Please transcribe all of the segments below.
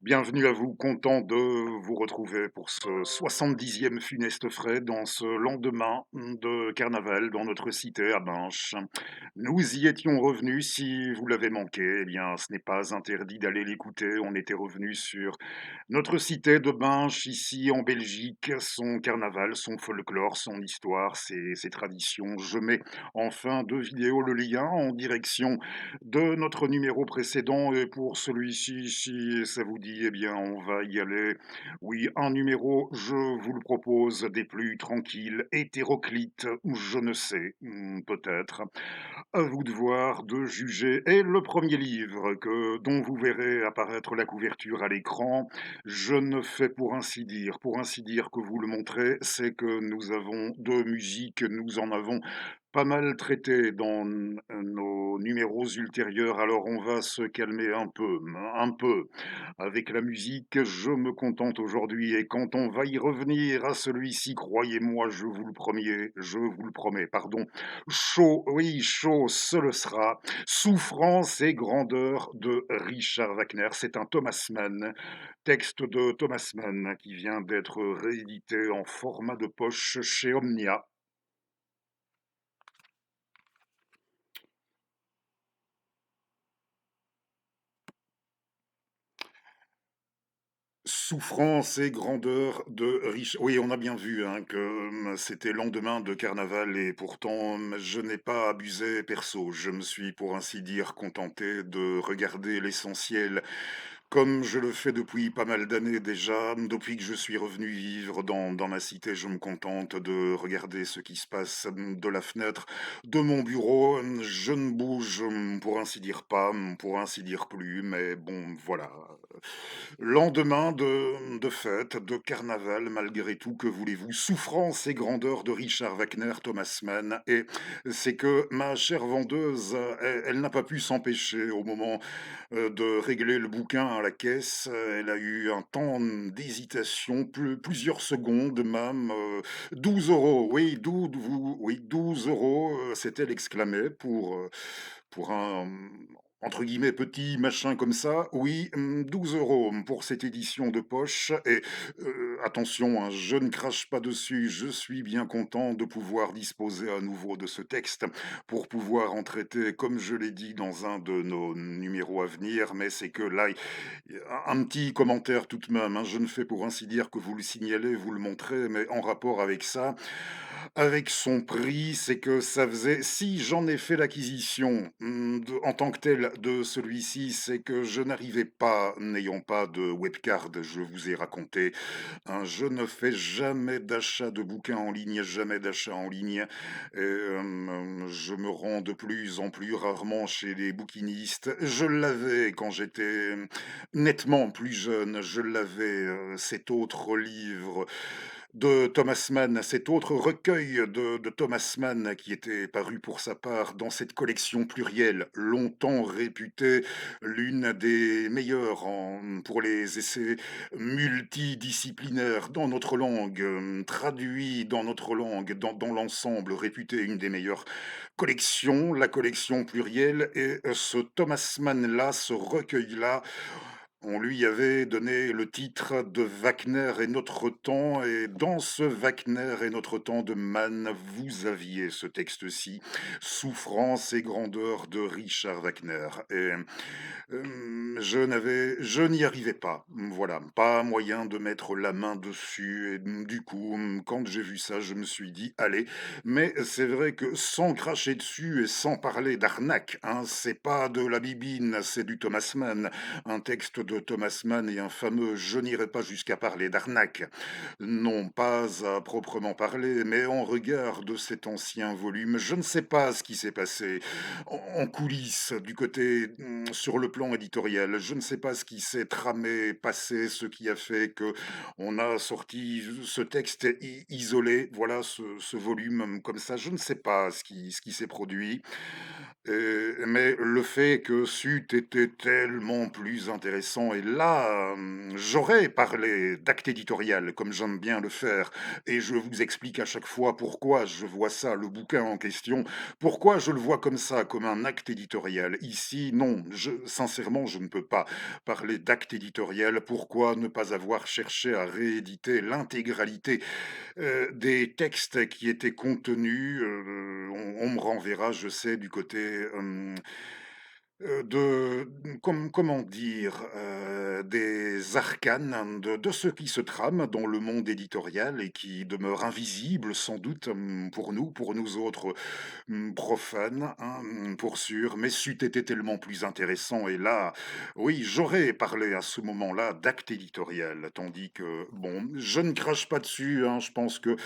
Bienvenue à vous, content de vous retrouver pour ce 70e funeste frais dans ce lendemain de carnaval dans notre cité à Binche. Nous y étions revenus, si vous l'avez manqué, eh bien ce n'est pas interdit d'aller l'écouter. On était revenu sur notre cité de Binche, ici en Belgique, son carnaval, son folklore, son histoire, ses traditions. Je mets en fin de vidéo le lien en direction de notre numéro précédent et pour celui-ci, si ça vous dit, eh bien, on va y aller. Oui, un numéro, je vous le propose, des plus tranquilles, hétéroclites, ou je ne sais, peut-être. À vous de voir, de juger. Et le premier livre dont vous verrez apparaître la couverture à l'écran, je ne fais pour ainsi dire que vous le montrez, c'est que nous avons de musique, nous en avons pas mal traité dans nos numéros ultérieurs, alors on va se calmer un peu. Avec la musique, je me contente aujourd'hui et quand on va y revenir à celui-ci, croyez-moi, je vous le promets, pardon, chaud, oui, chaud, ce le sera. Souffrance et grandeur de Richard Wagner, c'est un Thomas Mann, texte de Thomas Mann qui vient d'être réédité en format de poche chez Omnia. Souffrance et grandeur de riche. Oui, on a bien vu hein, que c'était lendemain de carnaval et pourtant je n'ai pas abusé perso. Je me suis pour ainsi dire contenté de regarder l'essentiel comme je le fais depuis pas mal d'années déjà. Depuis que je suis revenu vivre dans ma cité, je me contente de regarder ce qui se passe de la fenêtre de mon bureau. Je ne bouge pour ainsi dire pas, pour ainsi dire plus, mais bon, voilà. Lendemain de fête, de carnaval, malgré tout, que voulez-vous? Souffrance et grandeur de Richard Wagner, Thomas Mann. Et c'est que ma chère vendeuse, elle n'a pas pu s'empêcher au moment de régler le bouquin à la caisse. Elle a eu un temps d'hésitation, plusieurs secondes même. 12 euros, oui, 12, oui, 12 euros, s'est-elle exclamée pour un, entre guillemets, petit machin comme ça. Oui, 12 euros pour cette édition de poche. Et attention, hein, je ne crache pas dessus. Je suis bien content de pouvoir disposer à nouveau de ce texte pour pouvoir en traiter, comme je l'ai dit, dans un de nos numéros à venir. Mais c'est que là, un petit commentaire tout de même, hein. Je ne fais pour ainsi dire que vous le signalez, vous le montrez, mais en rapport avec ça, avec son prix, c'est que ça faisait si j'en ai fait l'acquisition, de en tant que tel de celui-ci, c'est que je n'arrivais pas, n'ayant pas de webcard, je vous ai raconté, hein, je ne fais jamais d'achat de bouquins en ligne, jamais d'achat en ligne. Et, je me rends de plus en plus rarement chez les bouquinistes. Je l'avais quand j'étais, nettement plus jeune, je l'avais, cet autre livre de Thomas Mann, cet autre recueil de Thomas Mann qui était paru pour sa part dans cette collection plurielle, longtemps réputée l'une des meilleures pour les essais multidisciplinaires dans notre langue, traduit dans notre langue, dans l'ensemble, réputée une des meilleures collections, la collection plurielle. Et ce Thomas Mann-là, ce recueil-là, on lui avait donné le titre de Wagner et notre temps, et dans ce Wagner et notre temps de Mann, vous aviez ce texte-ci, Souffrance et grandeur de Richard Wagner. Et je n'y arrivais pas. Voilà, pas moyen de mettre la main dessus. Et du coup, quand j'ai vu ça, je me suis dit, allez. Mais c'est vrai que sans cracher dessus et sans parler d'arnaque, hein, c'est pas de la bibine, c'est du Thomas Mann. Un texte de Thomas Mann et un fameux Je n'irai pas jusqu'à parler d'arnaque. Non, pas à proprement parler, mais en regard de cet ancien volume, je ne sais pas ce qui s'est passé en coulisses du côté sur le plan éditorial. Je ne sais pas ce qui s'est tramé, passé, ce qui a fait que on a sorti ce texte isolé, voilà, ce volume comme ça. Je ne sais pas ce qui s'est produit. Mais le fait que c'eût été tellement plus intéressant et là, j'aurais parlé d'acte éditorial comme j'aime bien le faire et je vous explique à chaque fois pourquoi je vois ça, le bouquin en question, pourquoi je le vois comme ça, comme un acte éditorial. Ici, non, sincèrement, je ne peux pas parler d'acte éditorial. Pourquoi ne pas avoir cherché à rééditer l'intégralité des textes qui étaient contenus, on me renverra, je sais, du côté, comment dire? Des arcanes de ce qui se trame dans le monde éditorial et qui demeure invisible sans doute, pour nous autres, profanes, hein, pour sûr, mais c'eût été tellement plus intéressant et là, oui, j'aurais parlé à ce moment-là d'acte éditorial, tandis que, bon, je ne crache pas dessus, hein, je pense que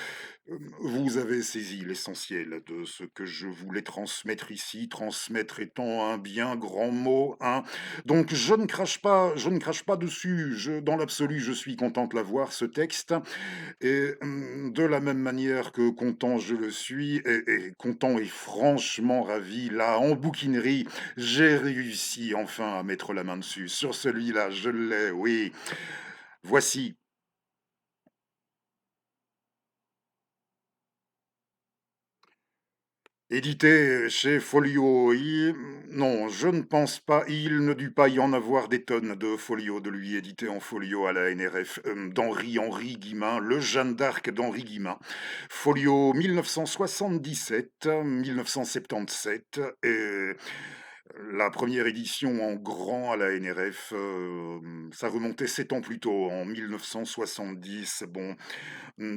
vous avez saisi l'essentiel de ce que je voulais transmettre ici, transmettre étant un bien grand mot, hein. Donc je ne crache pas dessus. Dans l'absolu, je suis content de l'avoir, ce texte. Et de la même manière que content je le suis, et content et franchement ravi, là, en bouquinerie, j'ai réussi enfin à mettre la main dessus. Sur celui-là, je l'ai, oui. Voici. Édité chez Folio, non, je ne pense pas. Il ne dut pas y en avoir des tonnes de Folio, de lui édité en Folio à la NRF, Henri Guillemin, le Jeanne d'Arc d'Henri Guillemin. Folio 1977, 1977, et la première édition en grand à la NRF, ça remontait 7 ans plus tôt, en 1970. Bon,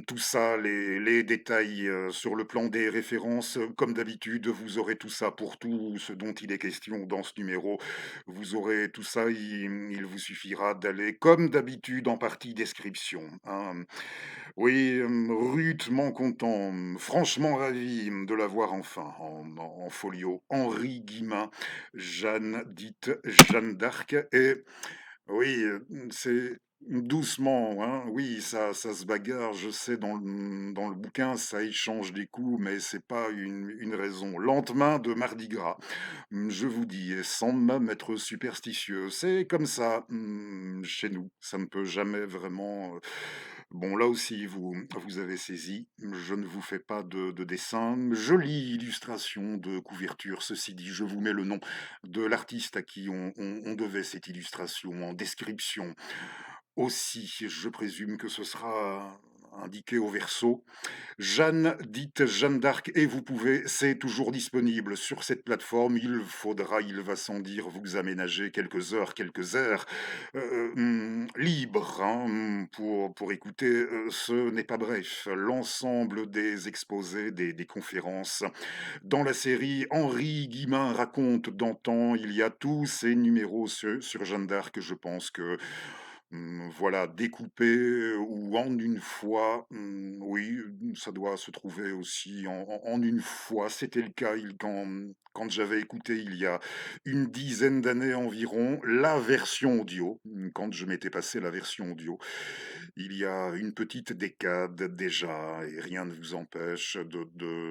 tout ça, les détails, sur le plan des références, comme d'habitude, vous aurez tout ça pour tout ce dont il est question dans ce numéro. Vous aurez tout ça, il vous suffira d'aller, comme d'habitude, en partie description, hein. Oui, rudement content, franchement ravi, de l'avoir enfin en folio. Henri Guillemin, Jeanne dite Jeanne d'Arc et oui, c'est doucement, hein, oui, ça se bagarre, je sais, dans le bouquin, ça échange des coups, mais c'est pas une raison. Lendemain de Mardi Gras, je vous dis, et sans même être superstitieux, c'est comme ça, chez nous. Ça ne peut jamais vraiment, bon, là aussi, vous avez saisi, je ne vous fais pas de dessin. Jolie illustration de couverture, ceci dit, je vous mets le nom de l'artiste à qui on devait cette illustration en description. Aussi, je présume que ce sera indiqué au verso. Jeanne, dite Jeanne d'Arc, et vous pouvez, c'est toujours disponible sur cette plateforme. Il faudra, il va sans dire, vous aménager quelques heures libres, hein, pour écouter. Ce n'est pas bref. L'ensemble des exposés, des conférences. Dans la série, Henri Guillemin raconte d'antan. Il y a tous ces numéros sur Jeanne d'Arc. Je pense que voilà, découpé ou en une fois, oui, ça doit se trouver aussi en une fois. C'était le cas quand j'avais écouté il y a une dizaine d'années environ la version audio, quand je m'étais passé la version audio. Il y a une petite décade déjà et rien ne vous empêche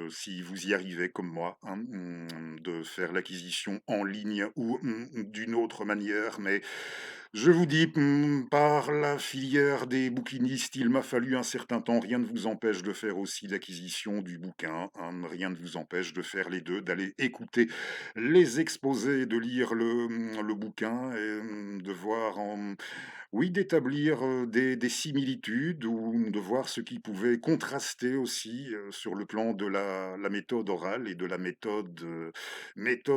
si vous y arrivez comme moi, hein, de faire l'acquisition en ligne ou, d'une autre manière, mais je vous dis, par la filière des bouquinistes, il m'a fallu un certain temps. Rien ne vous empêche de faire aussi l'acquisition du bouquin, hein. Rien ne vous empêche de faire les deux, d'aller écouter les exposés, de lire le bouquin et de voir oui, d'établir des similitudes ou de voir ce qui pouvait contraster aussi sur le plan de la méthode orale et de la méthode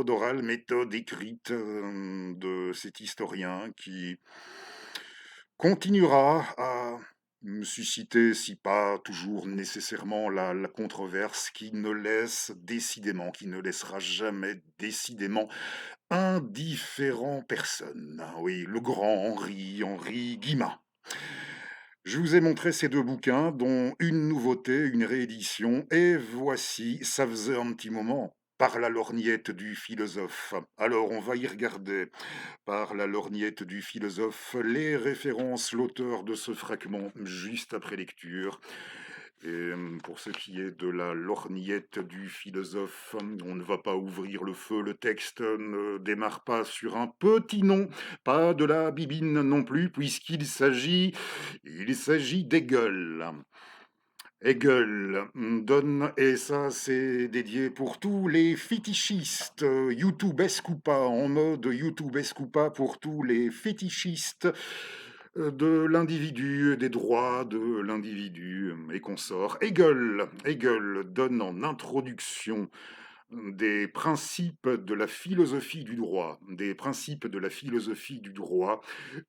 orale, méthode écrite de cet historien qui continuera à me susciter, si pas toujours nécessairement la controverse, qui ne laissera jamais décidément indifférent personne. Ah oui, le grand Henri Guillemin. Je vous ai montré ces 2 bouquins, dont une nouveauté, une réédition, et voici, ça faisait un petit moment, Par la lorgnette du philosophe. Alors, on va y regarder, Par la lorgnette du philosophe, les références, l'auteur de ce fragment, juste après lecture. Et pour ce qui est de la lorgnette du philosophe, on ne va pas ouvrir le feu, le texte ne démarre pas sur un petit nom, pas de la bibine non plus, puisqu'il s'agit d'Hegel. Hegel donne, et ça c'est dédié pour tous les fétichistes, YouTubesque ou pas, en mode YouTubesque ou pas, pour tous les fétichistes de l'individu, des droits de l'individu et consorts. Hegel donne en introduction des principes de la philosophie du droit,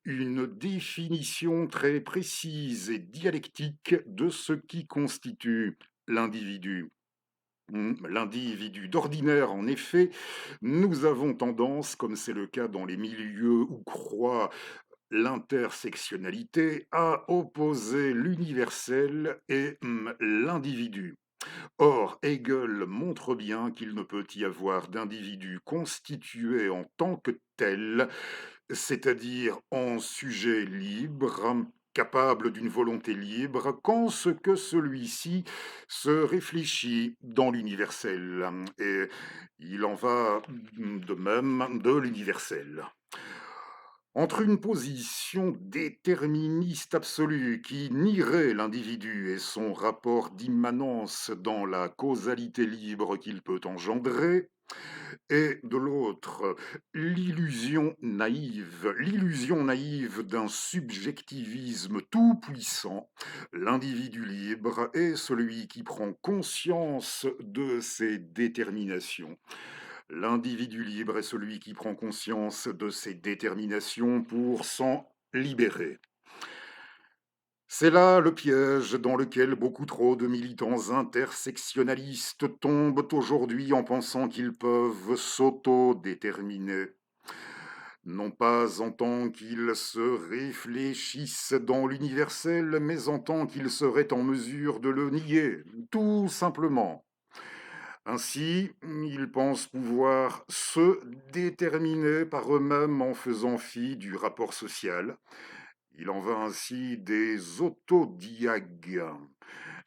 une définition très précise et dialectique de ce qui constitue l'individu. L'individu. D'ordinaire, en effet, nous avons tendance, comme c'est le cas dans les milieux où croit l'intersectionnalité, à opposer l'universel et l'individu. Or, Hegel montre bien qu'il ne peut y avoir d'individu constitué en tant que tel, c'est-à-dire en sujet libre, capable d'une volonté libre, qu'en ce que celui-ci se réfléchit dans l'universel. Et il en va de même de l'universel. Entre une position déterministe absolue qui nierait l'individu et son rapport d'immanence dans la causalité libre qu'il peut engendrer, et de l'autre, l'illusion naïve d'un subjectivisme tout-puissant, l'individu libre est celui qui prend conscience de ses déterminations. L'individu libre est celui qui prend conscience de ses déterminations pour s'en libérer. C'est là le piège dans lequel beaucoup trop de militants intersectionnalistes tombent aujourd'hui en pensant qu'ils peuvent s'auto-déterminer. Non pas en tant qu'ils se réfléchissent dans l'universel, mais en tant qu'ils seraient en mesure de le nier, tout simplement. Ainsi, ils pensent pouvoir se déterminer par eux-mêmes en faisant fi du rapport social. Il en va ainsi des autodiagues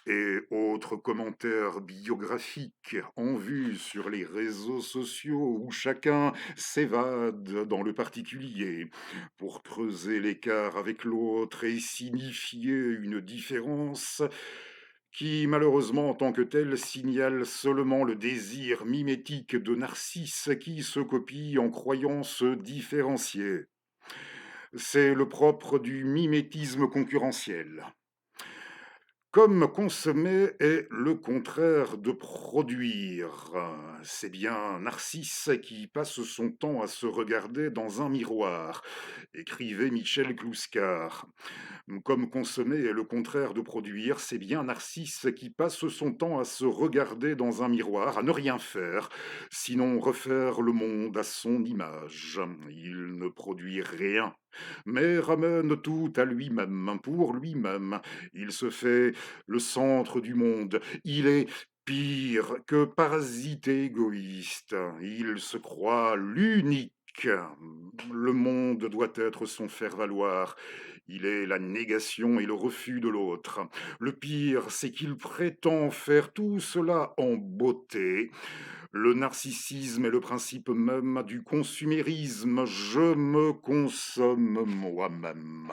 et autres commentaires biographiques en vue sur les réseaux sociaux où chacun s'évade dans le particulier pour creuser l'écart avec l'autre et signifier une différence qui, malheureusement, en tant que telle, signale seulement le désir mimétique de Narcisse qui se copie en croyant se différencier. C'est le propre du mimétisme concurrentiel. Comme consommer est le contraire de produire. C'est bien Narcisse qui passe son temps à se regarder dans un miroir, écrivait Michel Clouscar. Comme consommer est le contraire de produire, c'est bien Narcisse qui passe son temps à se regarder dans un miroir, à ne rien faire, sinon refaire le monde à son image. Il ne produit rien, mais ramène tout à lui-même, pour lui-même. Il se fait le centre du monde. Il est pire que parasite et égoïste. Il se croit l'unique. Le monde doit être son faire-valoir. Il est la négation et le refus de l'autre. Le pire, c'est qu'il prétend faire tout cela en beauté. Le narcissisme est le principe même du consumérisme. Je me consomme moi-même.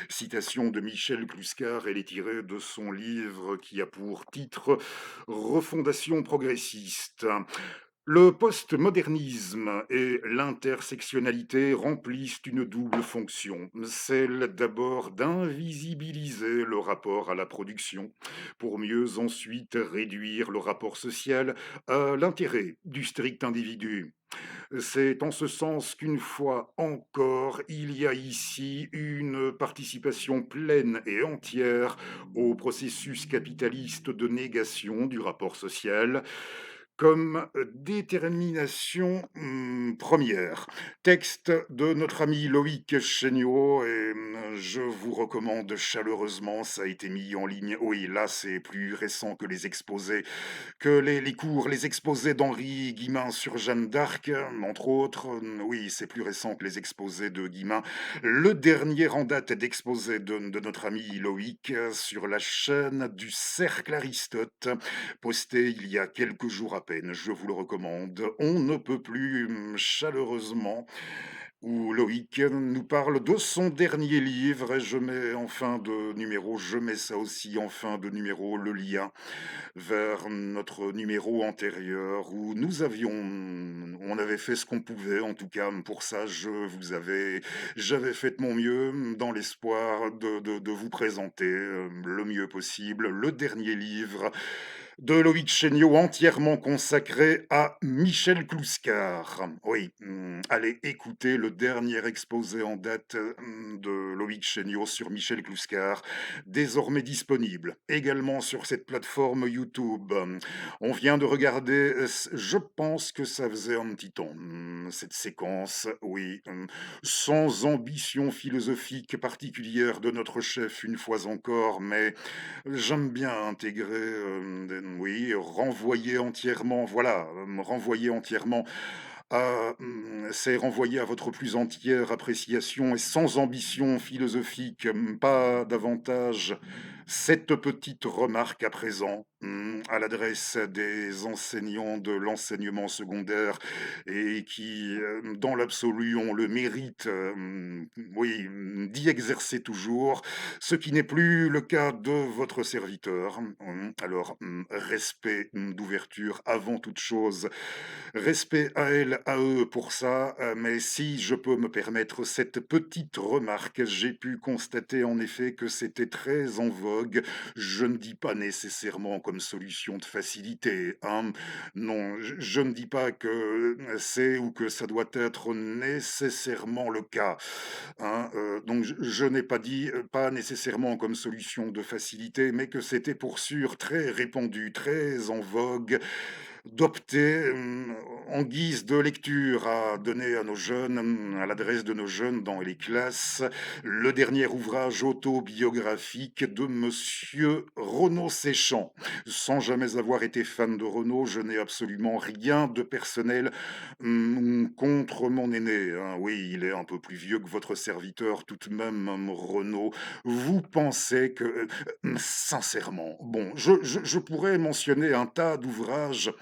Citation de Michel Clouscar, elle est tirée de son livre qui a pour titre Refondation progressiste. Le postmodernisme et l'intersectionnalité remplissent une double fonction, celle d'abord d'invisibiliser le rapport à la production, pour mieux ensuite réduire le rapport social à l'intérêt du strict individu. C'est en ce sens qu'une fois encore, il y a ici une participation pleine et entière au processus capitaliste de négation du rapport social, comme détermination, 1. Texte de notre ami Loïc Chéniaud et je vous recommande chaleureusement, ça a été mis en ligne. Oui, là, c'est plus récent que les exposés, que les cours, les exposés d'Henri Guimin sur Jeanne d'Arc, entre autres. Oui, c'est plus récent que les exposés de Guimin. Le dernier en date d'exposé de notre ami Loïc sur la chaîne du Cercle Aristote, posté il y a quelques jours à peine, je vous le recommande. On ne peut plus chaleureusement, où Loïc nous parle de son dernier livre et je mets en fin de numéro, je mets ça aussi en fin de numéro, le lien vers notre numéro antérieur où on avait fait ce qu'on pouvait. En tout cas, pour ça, j'avais fait de mon mieux dans l'espoir de vous présenter le mieux possible le dernier livre de Loïc Chéniaud entièrement consacré à Michel Clouscar. Oui, allez écouter le dernier exposé en date de Loïc Chéniaud sur Michel Clouscar, désormais disponible également sur cette plateforme YouTube. On vient de regarder, je pense que ça faisait un petit temps, cette séquence, oui, sans ambition philosophique particulière de notre chef une fois encore, mais j'aime bien intégrer, oui, renvoyer entièrement, voilà, renvoyer entièrement c'est renvoyer à votre plus entière appréciation et sans ambition philosophique, pas davantage cette petite remarque à présent, à l'adresse des enseignants de l'enseignement secondaire et qui, dans l'absolu, ont le mérite, oui, d'y exercer toujours, ce qui n'est plus le cas de votre serviteur. Alors, respect, d'ouverture avant toute chose. Respect à elle, à eux pour ça, mais si je peux me permettre cette petite remarque, j'ai pu constater en effet que c'était très en vogue. Je ne dis pas nécessairement comme solution de facilité, hein. Non, je ne dis pas que c'est ou que ça doit être nécessairement le cas, hein. Donc je n'ai pas dit, pas nécessairement comme solution de facilité, mais que c'était pour sûr très répandu, très en vogue d'opter, en guise de lecture à donner à nos jeunes, à l'adresse de nos jeunes dans les classes, le dernier ouvrage autobiographique de monsieur Renaud Séchant. Sans jamais avoir été fan de Renaud, je n'ai absolument rien de personnel, contre mon aîné, hein. Oui, il est un peu plus vieux que votre serviteur tout de même, Renaud. Vous pensez que, sincèrement, bon, je pourrais mentionner un tas d'ouvrages,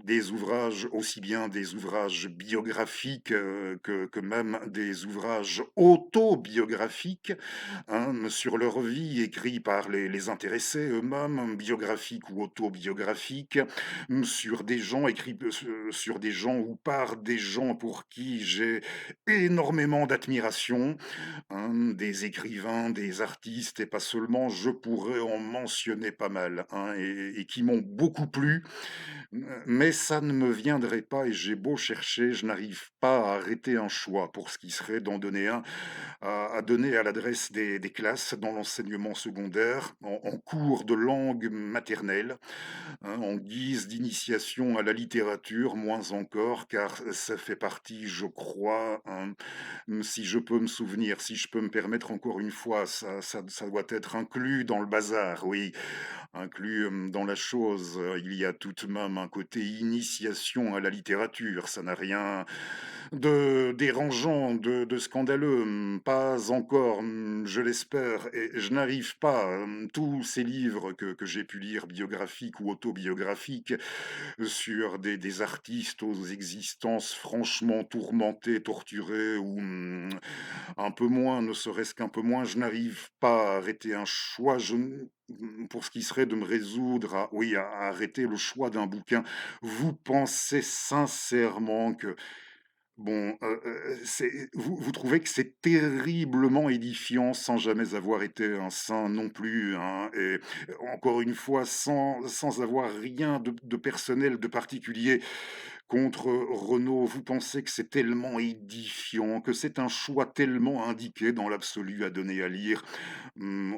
des ouvrages, aussi bien des ouvrages biographiques, que même des ouvrages autobiographiques, hein, sur leur vie, écrits par les intéressés eux-mêmes, biographiques ou autobiographiques, sur des gens écrits, sur des gens ou par des gens pour qui j'ai énormément d'admiration, hein, des écrivains, des artistes et pas seulement, je pourrais en mentionner pas mal, hein, et qui m'ont beaucoup plu. Mais ça ne me viendrait pas et j'ai beau chercher, je n'arrive pas à arrêter un choix pour ce qui serait d'en donner un à donner à l'adresse des classes dans l'enseignement secondaire, en cours de langue maternelle, hein, en guise d'initiation à la littérature, moins encore, car ça fait partie, je crois, hein, si je peux me souvenir, si je peux me permettre encore une fois, ça doit être inclus dans le bazar, oui, inclus, dans la chose, il y a tout de même un côté initiation à la littérature. Ça n'a rien de dérangeant, de scandaleux, pas encore, je l'espère et je n'arrive pas, tous ces livres que j'ai pu lire, biographiques ou autobiographiques, sur des artistes aux existences franchement tourmentées, torturées ou, un peu moins, ne serait-ce qu'un peu moins, je n'arrive pas à arrêter un choix. Pour ce qui serait de me résoudre à, oui, à arrêter le choix d'un bouquin. Vous pensez sincèrement que, bon, vous trouvez que c'est terriblement édifiant sans jamais avoir été un saint non plus, hein, et encore une fois, sans avoir rien de personnel, de particulier contre Renault. Vous pensez que c'est tellement édifiant, que c'est un choix tellement indiqué dans l'absolu à donner à lire,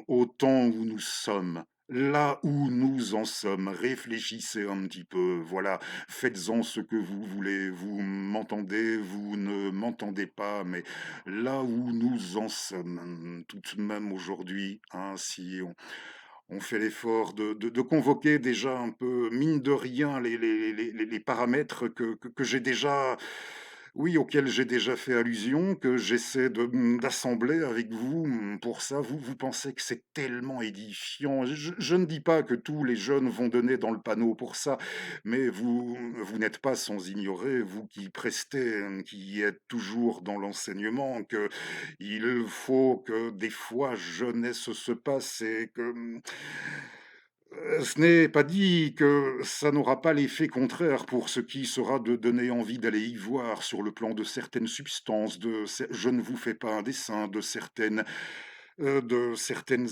au temps où nous sommes. Là où nous en sommes, réfléchissez un petit peu, voilà, faites-en ce que vous voulez. Vous m'entendez, vous ne m'entendez pas, mais là où nous en sommes, tout de même aujourd'hui, hein, si on fait l'effort de convoquer déjà un peu, mine de rien, les paramètres que j'ai déjà oui, auxquels j'ai déjà fait allusion, que j'essaie d'assembler avec vous, pour ça. Vous pensez que c'est tellement édifiant. Je ne dis pas que tous les jeunes vont donner dans le panneau pour ça, mais vous n'êtes pas sans ignorer, vous qui prestez, qui êtes toujours dans l'enseignement, qu'il faut que des fois jeunesse se passe et que, ce n'est pas dit que ça n'aura pas l'effet contraire pour ce qui sera de donner envie d'aller y voir sur le plan de certaines substances, je ne vous fais pas un dessin, de certaines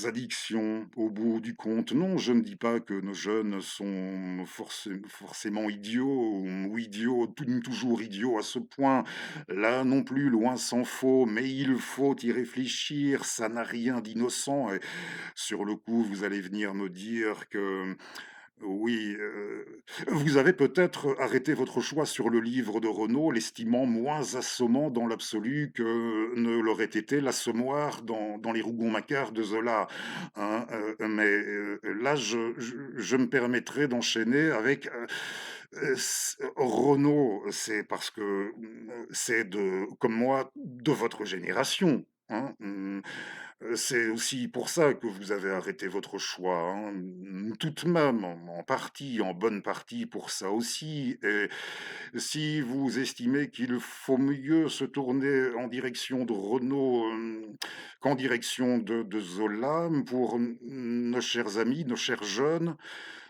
addictions au bout du compte. Non, je ne dis pas que nos jeunes sont forcément idiots ou idiots, toujours idiots à ce point. Là non plus, loin s'en faut, mais il faut y réfléchir, ça n'a rien d'innocent. Et sur le coup, vous allez venir me dire que oui, vous avez peut-être arrêté votre choix sur le livre de Renaud, l'estimant moins assommant dans l'absolu que ne l'aurait été l'Assommoir dans Les Rougon-Macquart de Zola, hein, là, je me permettrai d'enchaîner avec, Renaud, c'est parce que, c'est comme moi, de votre génération, hein, c'est aussi pour ça que vous avez arrêté votre choix, hein, tout de même, en partie, en bonne partie pour ça aussi. Et si vous estimez qu'il faut mieux se tourner en direction de Renaud, qu'en direction de Zola, pour nos chers amis, nos chers jeunes,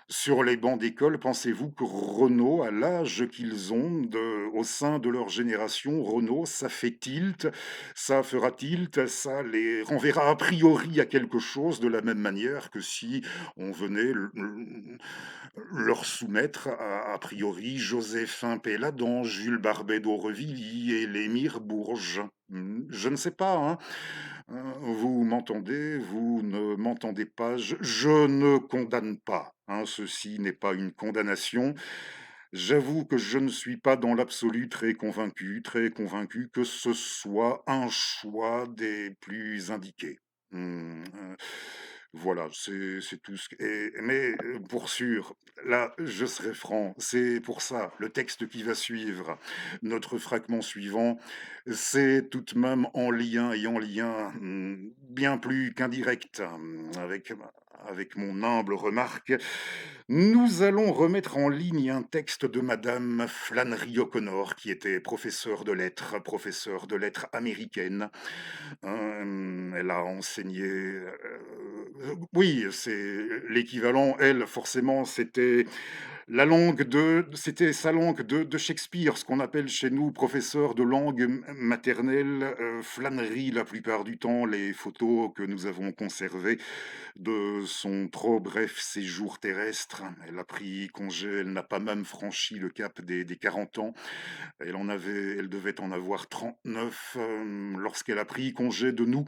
sur les bancs d'école, pensez-vous que Renault, à l'âge qu'ils ont, au sein de leur génération, Renault, ça fait tilt, ça fera tilt, ça les renverra a priori à quelque chose, de la même manière que si on venait leur soumettre a priori Joséphin Péladan, Jules Barbet d'Aurevilly et l'Émile Bourges. Je ne sais pas, hein. Vous m'entendez, vous ne m'entendez pas. Je ne condamne pas, hein, ceci n'est pas une condamnation. J'avoue que je ne suis pas dans l'absolu très convaincu que ce soit un choix des plus indiqués. Voilà, c'est tout ce que mais pour sûr, là, je serai franc, c'est pour ça, le texte qui va suivre, notre fragment suivant, c'est tout de même en lien, bien plus qu'indirect, avec mon humble remarque. Nous allons remettre en ligne un texte de madame Flannery O'Connor, qui était professeure de lettres américaine. Elle a enseigné, oui, c'est l'équivalent, elle, forcément, c'était sa langue de Shakespeare, ce qu'on appelle chez nous professeur de langue maternelle, flânerie la plupart du temps. Les photos que nous avons conservées de son trop bref séjour terrestre. Elle a pris congé, elle n'a pas même franchi le cap des 40 ans. Elle devait en avoir 39 lorsqu'elle a pris congé de nous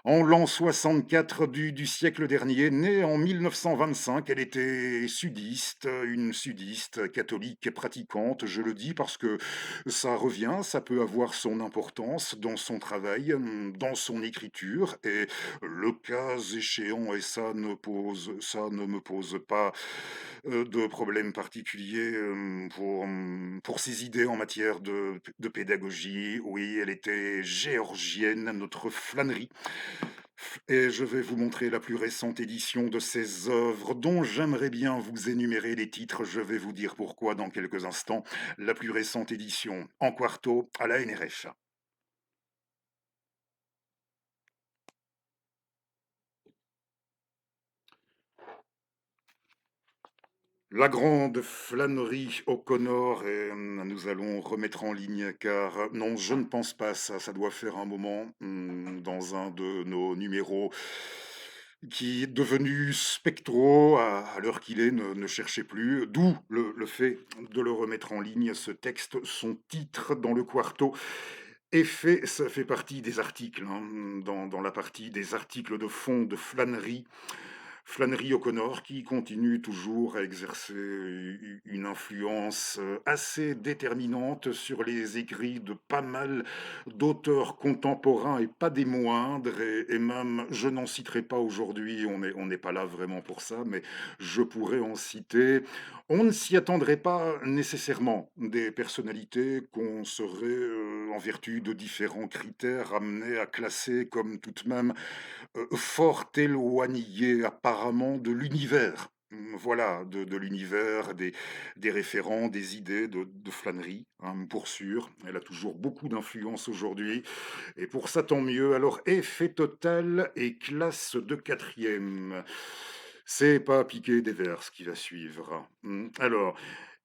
en l'an 64 du siècle dernier. Née en 1925, elle était sudiste, une sudiste catholique pratiquante. Je le dis parce que ça revient, ça peut avoir son importance dans son travail, dans son écriture, et le cas échéant, et ça ne me pose pas de problème particulier pour ses idées en matière de pédagogie. Oui, elle était géorgienne, notre flânerie. Et je vais vous montrer la plus récente édition de ses œuvres, dont j'aimerais bien vous énumérer les titres. Je vais vous dire pourquoi dans quelques instants. La plus récente édition, en quarto, à la NRF. La grande flânerie O'Connor, et nous allons remettre en ligne, car non, je ne pense pas ça. Ça doit faire un moment, dans un de nos numéros qui est devenu spectro à l'heure qu'il est, ne cherchez plus. D'où le fait de le remettre en ligne, ce texte, son titre dans le quarto. Ça fait partie des articles, hein, dans la partie des articles de fond de flânerie. Flannery O'Connor qui continue toujours à exercer une influence assez déterminante sur les écrits de pas mal d'auteurs contemporains et pas des moindres, et même, je n'en citerai pas aujourd'hui, on n'est pas là vraiment pour ça, mais je pourrais en citer. On ne s'y attendrait pas nécessairement, des personnalités qu'on serait, en vertu de différents critères, amené à classer comme tout de même fort éloigné apparemment de l'univers. Voilà, de l'univers, des référents, des idées de Flannery, hein, pour sûr. Elle a toujours beaucoup d'influence aujourd'hui, et pour ça, tant mieux. Alors, effet total et classe de quatrième. C'est pas piquer des vers ce qui va suivre. Alors,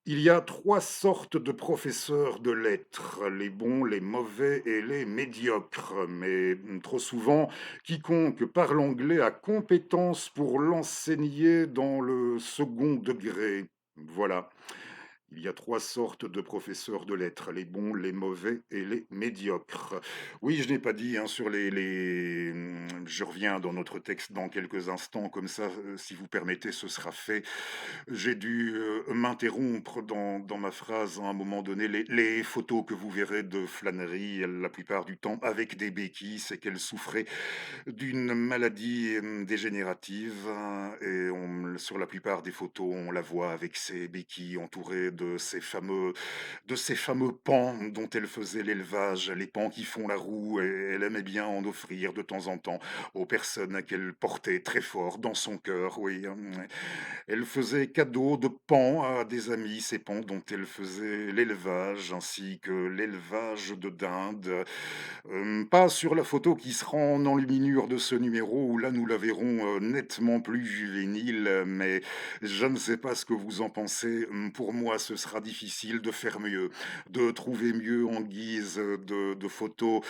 il y a 3 sortes de professeurs de lettres, les bons, les mauvais et les médiocres. Mais trop souvent, quiconque parle anglais a compétence pour l'enseigner dans le second degré. Voilà. Il y a 3 sortes de professeurs de lettres, les bons, les mauvais et les médiocres. Oui, je n'ai pas dit, hein, sur je reviens dans notre texte dans quelques instants, comme ça, si vous permettez, ce sera fait. J'ai dû, m'interrompre dans ma phrase à un moment donné. Les photos que vous verrez de Flannery, la plupart du temps avec des béquilles, c'est qu'elle souffrait d'une maladie, dégénérative, hein, et sur la plupart des photos, on la voit avec ses béquilles entourée de ces fameux pans dont elle faisait l'élevage, les pans qui font la roue, et elle aimait bien en offrir de temps en temps aux personnes qu'elle portait très fort dans son cœur, oui, elle faisait cadeau de pans à des amis, ces pans dont elle faisait l'élevage, ainsi que l'élevage de dindes. Pas sur la photo qui sera en enluminure de ce numéro, où là nous la verrons nettement plus juvénile, mais je ne sais pas ce que vous en pensez. Pour moi, ce sera difficile de faire mieux, de trouver mieux en guise de photo.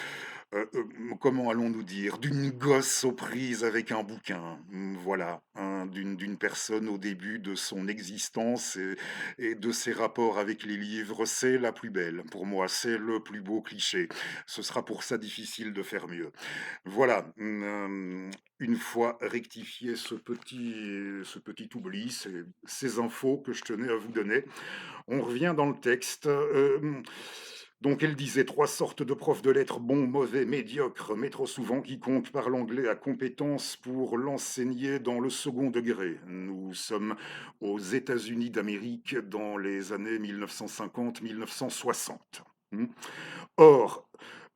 Comment allons-nous dire? D'une gosse aux prises avec un bouquin, voilà, hein, d'une personne au début de son existence et de ses rapports avec les livres. C'est la plus belle, pour moi, c'est le plus beau cliché. Ce sera pour ça difficile de faire mieux. Voilà, une fois rectifié ce petit oubli, ces infos que je tenais à vous donner, on revient dans le texte. Donc elle disait 3 sortes de profs de lettres, bons, mauvais, médiocres, mais trop souvent quiconque parle anglais a compétence pour l'enseigner dans le second degré. Nous sommes aux États-Unis d'Amérique dans les années 1950-1960. Or,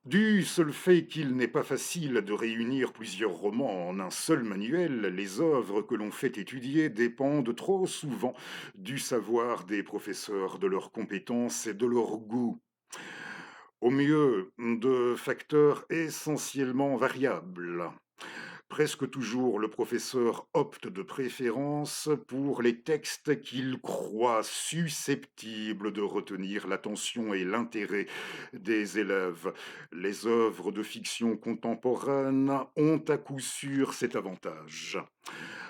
du seul fait qu'il n'est pas facile de réunir plusieurs romans en un seul manuel, les œuvres que l'on fait étudier dépendent trop souvent du savoir des professeurs, de leurs compétences et de leur goût. Au mieux, de facteurs essentiellement variables. Presque toujours, le professeur opte de préférence pour les textes qu'il croit susceptibles de retenir l'attention et l'intérêt des élèves. Les œuvres de fiction contemporaine ont à coup sûr cet avantage.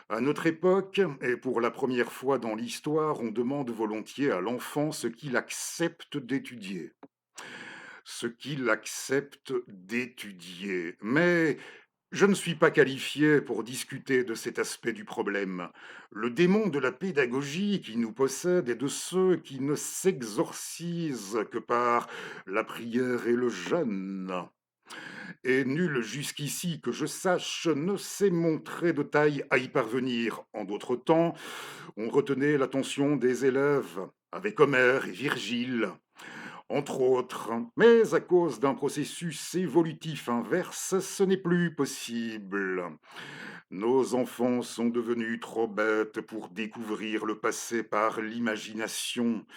À notre époque, et pour la première fois dans l'histoire, on demande volontiers à l'enfant ce qu'il accepte d'étudier. Ce qu'il accepte d'étudier. Mais je ne suis pas qualifié pour discuter de cet aspect du problème. Le démon de la pédagogie qui nous possède est de ceux qui ne s'exorcisent que par la prière et le jeûne. Et nul jusqu'ici que je sache ne s'est montré de taille à y parvenir. En d'autres temps, on retenait l'attention des élèves avec Homère et Virgile, entre autres, mais à cause d'un processus évolutif inverse, ce n'est plus possible. Nos enfants sont devenus trop bêtes pour découvrir le passé par l'imagination.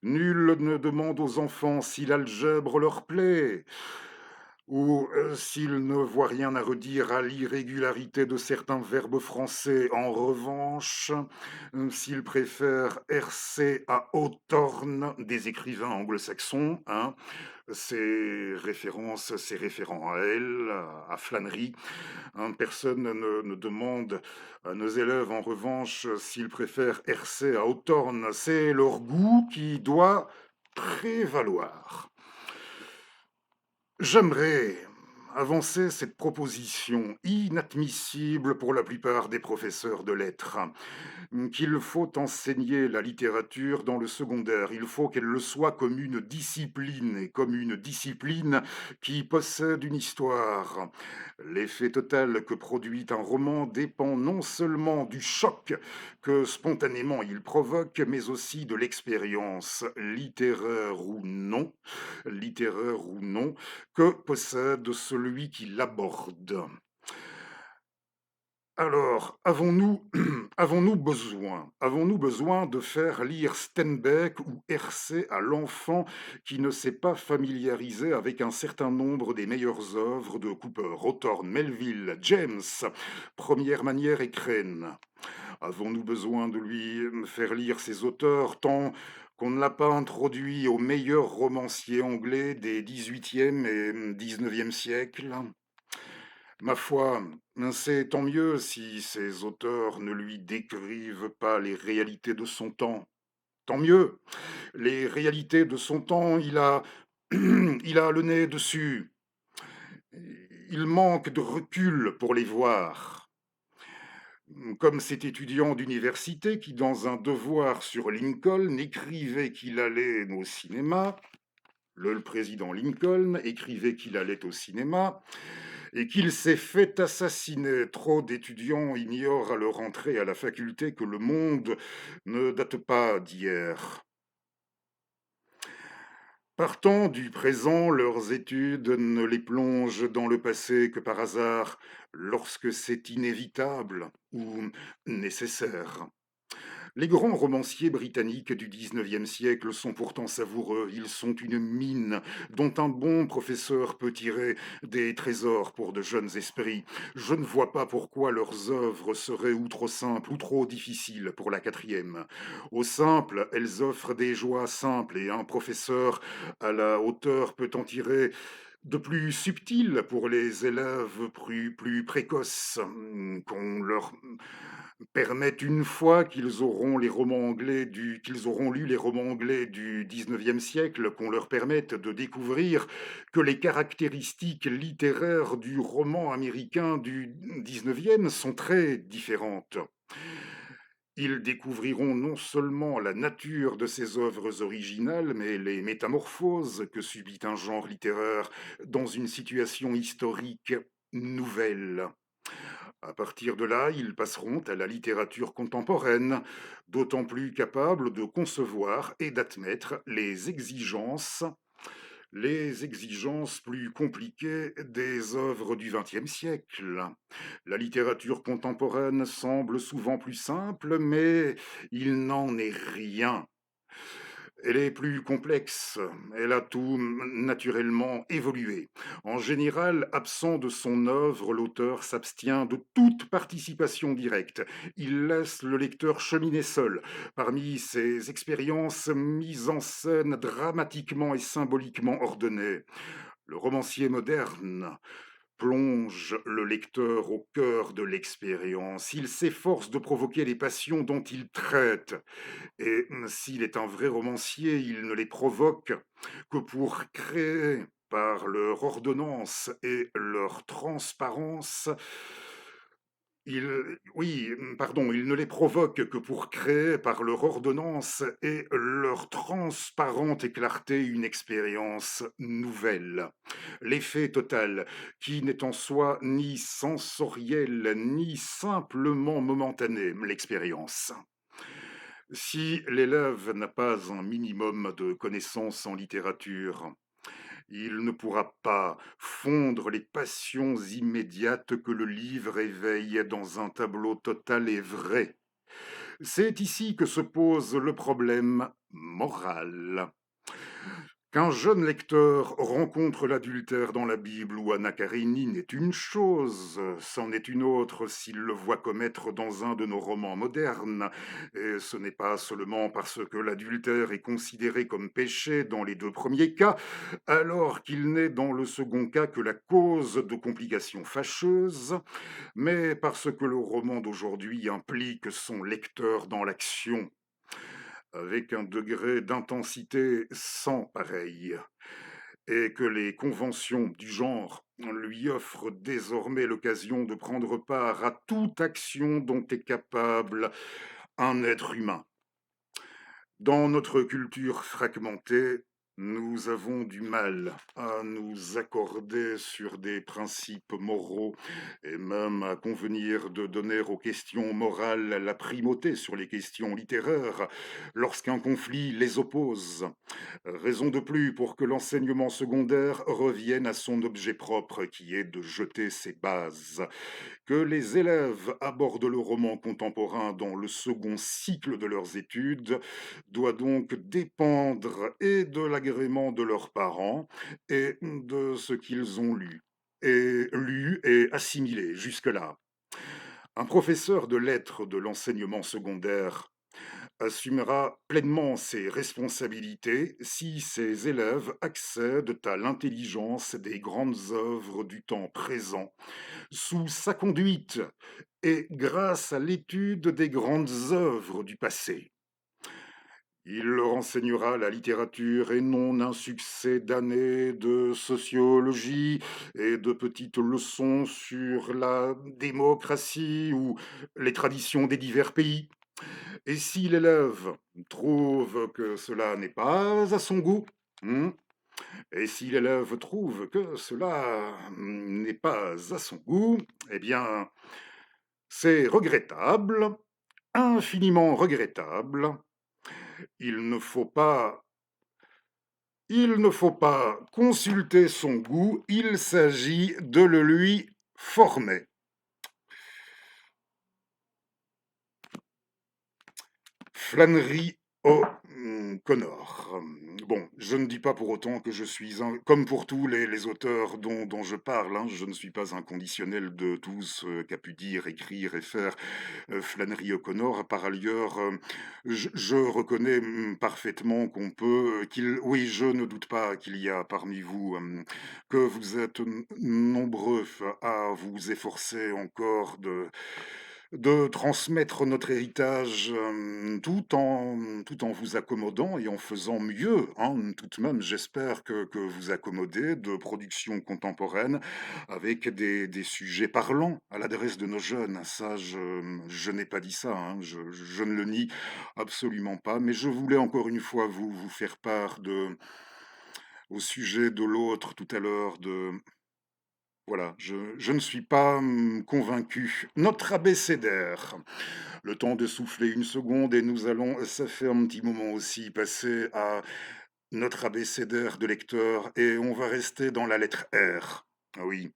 Nul ne demande aux enfants si l'algèbre leur plaît, ou s'ils ne voient rien à redire à l'irrégularité de certains verbes français. En revanche, s'ils préfèrent Hercé à Hawthorne, des écrivains anglo-saxons, hein, c'est référent à elle, à Flannery, hein, personne ne demande à nos élèves, en revanche, s'ils préfèrent Hercé à Hawthorne. C'est leur goût qui doit prévaloir. J'aimerais avançait cette proposition inadmissible pour la plupart des professeurs de lettres, qu'il faut enseigner la littérature dans le secondaire. Il faut qu'elle le soit comme une discipline, et comme une discipline qui possède une histoire. L'effet total que produit un roman dépend non seulement du choc que spontanément il provoque, mais aussi de l'expérience, littéraire ou non, que possède celui qui l'aborde. Alors, avons-nous besoin de faire lire Steinbeck ou Hersey à l'enfant qui ne s'est pas familiarisé avec un certain nombre des meilleures œuvres de Cooper, Hawthorne, Melville, James, Première Manière et Crane? Avons-nous besoin de lui faire lire ces auteurs tant qu'on ne l'a pas introduit aux meilleurs romanciers anglais des 18e et 19e siècles? Ma foi, c'est tant mieux si ces auteurs ne lui décrivent pas les réalités de son temps. Tant mieux. Les réalités de son temps, il a le nez dessus. Il manque de recul pour les voir. Comme cet étudiant d'université qui, dans un devoir sur Lincoln, écrivait qu'il allait au cinéma, le président Lincoln écrivait qu'il allait au cinéma, et qu'il s'est fait assassiner. Trop d'étudiants ignorent à leur entrée à la faculté que le monde ne date pas d'hier. Partant du présent, leurs études ne les plongent dans le passé que par hasard, lorsque c'est inévitable ou nécessaire. Les grands romanciers britanniques du 19e siècle sont pourtant savoureux. Ils sont une mine dont un bon professeur peut tirer des trésors pour de jeunes esprits. Je ne vois pas pourquoi leurs œuvres seraient ou trop simples ou trop difficiles pour la quatrième. Au simple, elles offrent des joies simples et un professeur à la hauteur peut en tirer de plus subtil pour les élèves plus précoces, qu'on leur permette une fois qu'ils auront lu les romans anglais du 19e siècle, qu'on leur permette de découvrir que les caractéristiques littéraires du roman américain du 19e sont très différentes. Ils découvriront non seulement la nature de ces œuvres originales, mais les métamorphoses que subit un genre littéraire dans une situation historique nouvelle. À partir de là, ils passeront à la littérature contemporaine, d'autant plus capable de concevoir et d'admettre les exigences plus compliquées des œuvres du XXe siècle. La littérature contemporaine semble souvent plus simple, mais il n'en est rien. Elle est plus complexe, elle a tout naturellement évolué. En général, absent de son œuvre, l'auteur s'abstient de toute participation directe. Il laisse le lecteur cheminer seul parmi ses expériences mises en scène dramatiquement et symboliquement ordonnées. Le romancier moderne plonge le lecteur au cœur de l'expérience. Il s'efforce de provoquer les passions dont il traite. Et s'il est un vrai romancier, il ne les provoque que pour créer par leur ordonnance et leur transparence, il ne les provoque que pour créer par leur ordonnance et leur transparente clarté une expérience nouvelle. L'effet total, qui n'est en soi ni sensoriel, ni simplement momentané, l'expérience. Si l'élève n'a pas un minimum de connaissances en littérature, il ne pourra pas fondre les passions immédiates que le livre éveille dans un tableau total et vrai. C'est ici que se pose le problème moral. Qu'un jeune lecteur rencontre l'adultère dans la Bible ou Anna Karénine est une chose, c'en est une autre s'il le voit commettre dans un de nos romans modernes. Et ce n'est pas seulement parce que l'adultère est considéré comme péché dans les deux premiers cas, alors qu'il n'est dans le second cas que la cause de complications fâcheuses, mais parce que le roman d'aujourd'hui implique son lecteur dans l'action avec un degré d'intensité sans pareil. et que les conventions du genre lui offrent désormais l'occasion de prendre part à toute action dont est capable un être humain. Dans notre culture fragmentée, nous avons du mal à nous accorder sur des principes moraux et même à convenir de donner aux questions morales la primauté sur les questions littéraires lorsqu'un conflit les oppose. Raison de plus pour que l'enseignement secondaire revienne à son objet propre qui est de jeter ses bases. Que les élèves abordent le roman contemporain dans le second cycle de leurs études doit donc dépendre et de l'agrément de leurs parents et de ce qu'ils ont lu et assimilé jusque-là. Un professeur de lettres de l'enseignement secondaire assumera pleinement ses responsabilités si ses élèves accèdent à l'intelligence des grandes œuvres du temps présent sous sa conduite et grâce à l'étude des grandes œuvres du passé. Il leur enseignera la littérature et non un succès d'années de sociologie et de petites leçons sur la démocratie ou les traditions des divers pays. Et si l'élève trouve que cela n'est pas à son goût, et si l'élève trouve que cela n'est pas à son goût, eh bien, c'est regrettable, infiniment regrettable. Il ne faut pas, il ne faut pas consulter son goût, il s'agit de le lui former. Flannery O'Connor. Bon, je ne dis pas pour autant que je suis un, comme pour tous les auteurs dont je parle, hein, je ne suis pas un conditionnel de tout ce qu'a pu dire, écrire et faire Flannery O'Connor. Par ailleurs, je reconnais parfaitement qu'on peut, oui, je ne doute pas qu'il y a parmi vous que vous êtes nombreux à vous efforcer encore de transmettre notre héritage tout en vous accommodant et en faisant mieux, hein, tout de même, j'espère que vous accommodez de productions contemporaines avec des sujets parlants à l'adresse de nos jeunes. Ça, je n'ai pas dit ça, hein, je ne le nie absolument pas, mais je voulais encore une fois vous faire part au sujet de l'autre tout à l'heure, voilà, je ne suis pas convaincu. Notre abécédaire. Le temps de souffler une seconde et nous allons, ça fait un petit moment aussi, passer à notre abécédaire de lecteur et on va rester dans la lettre R. Ah oui.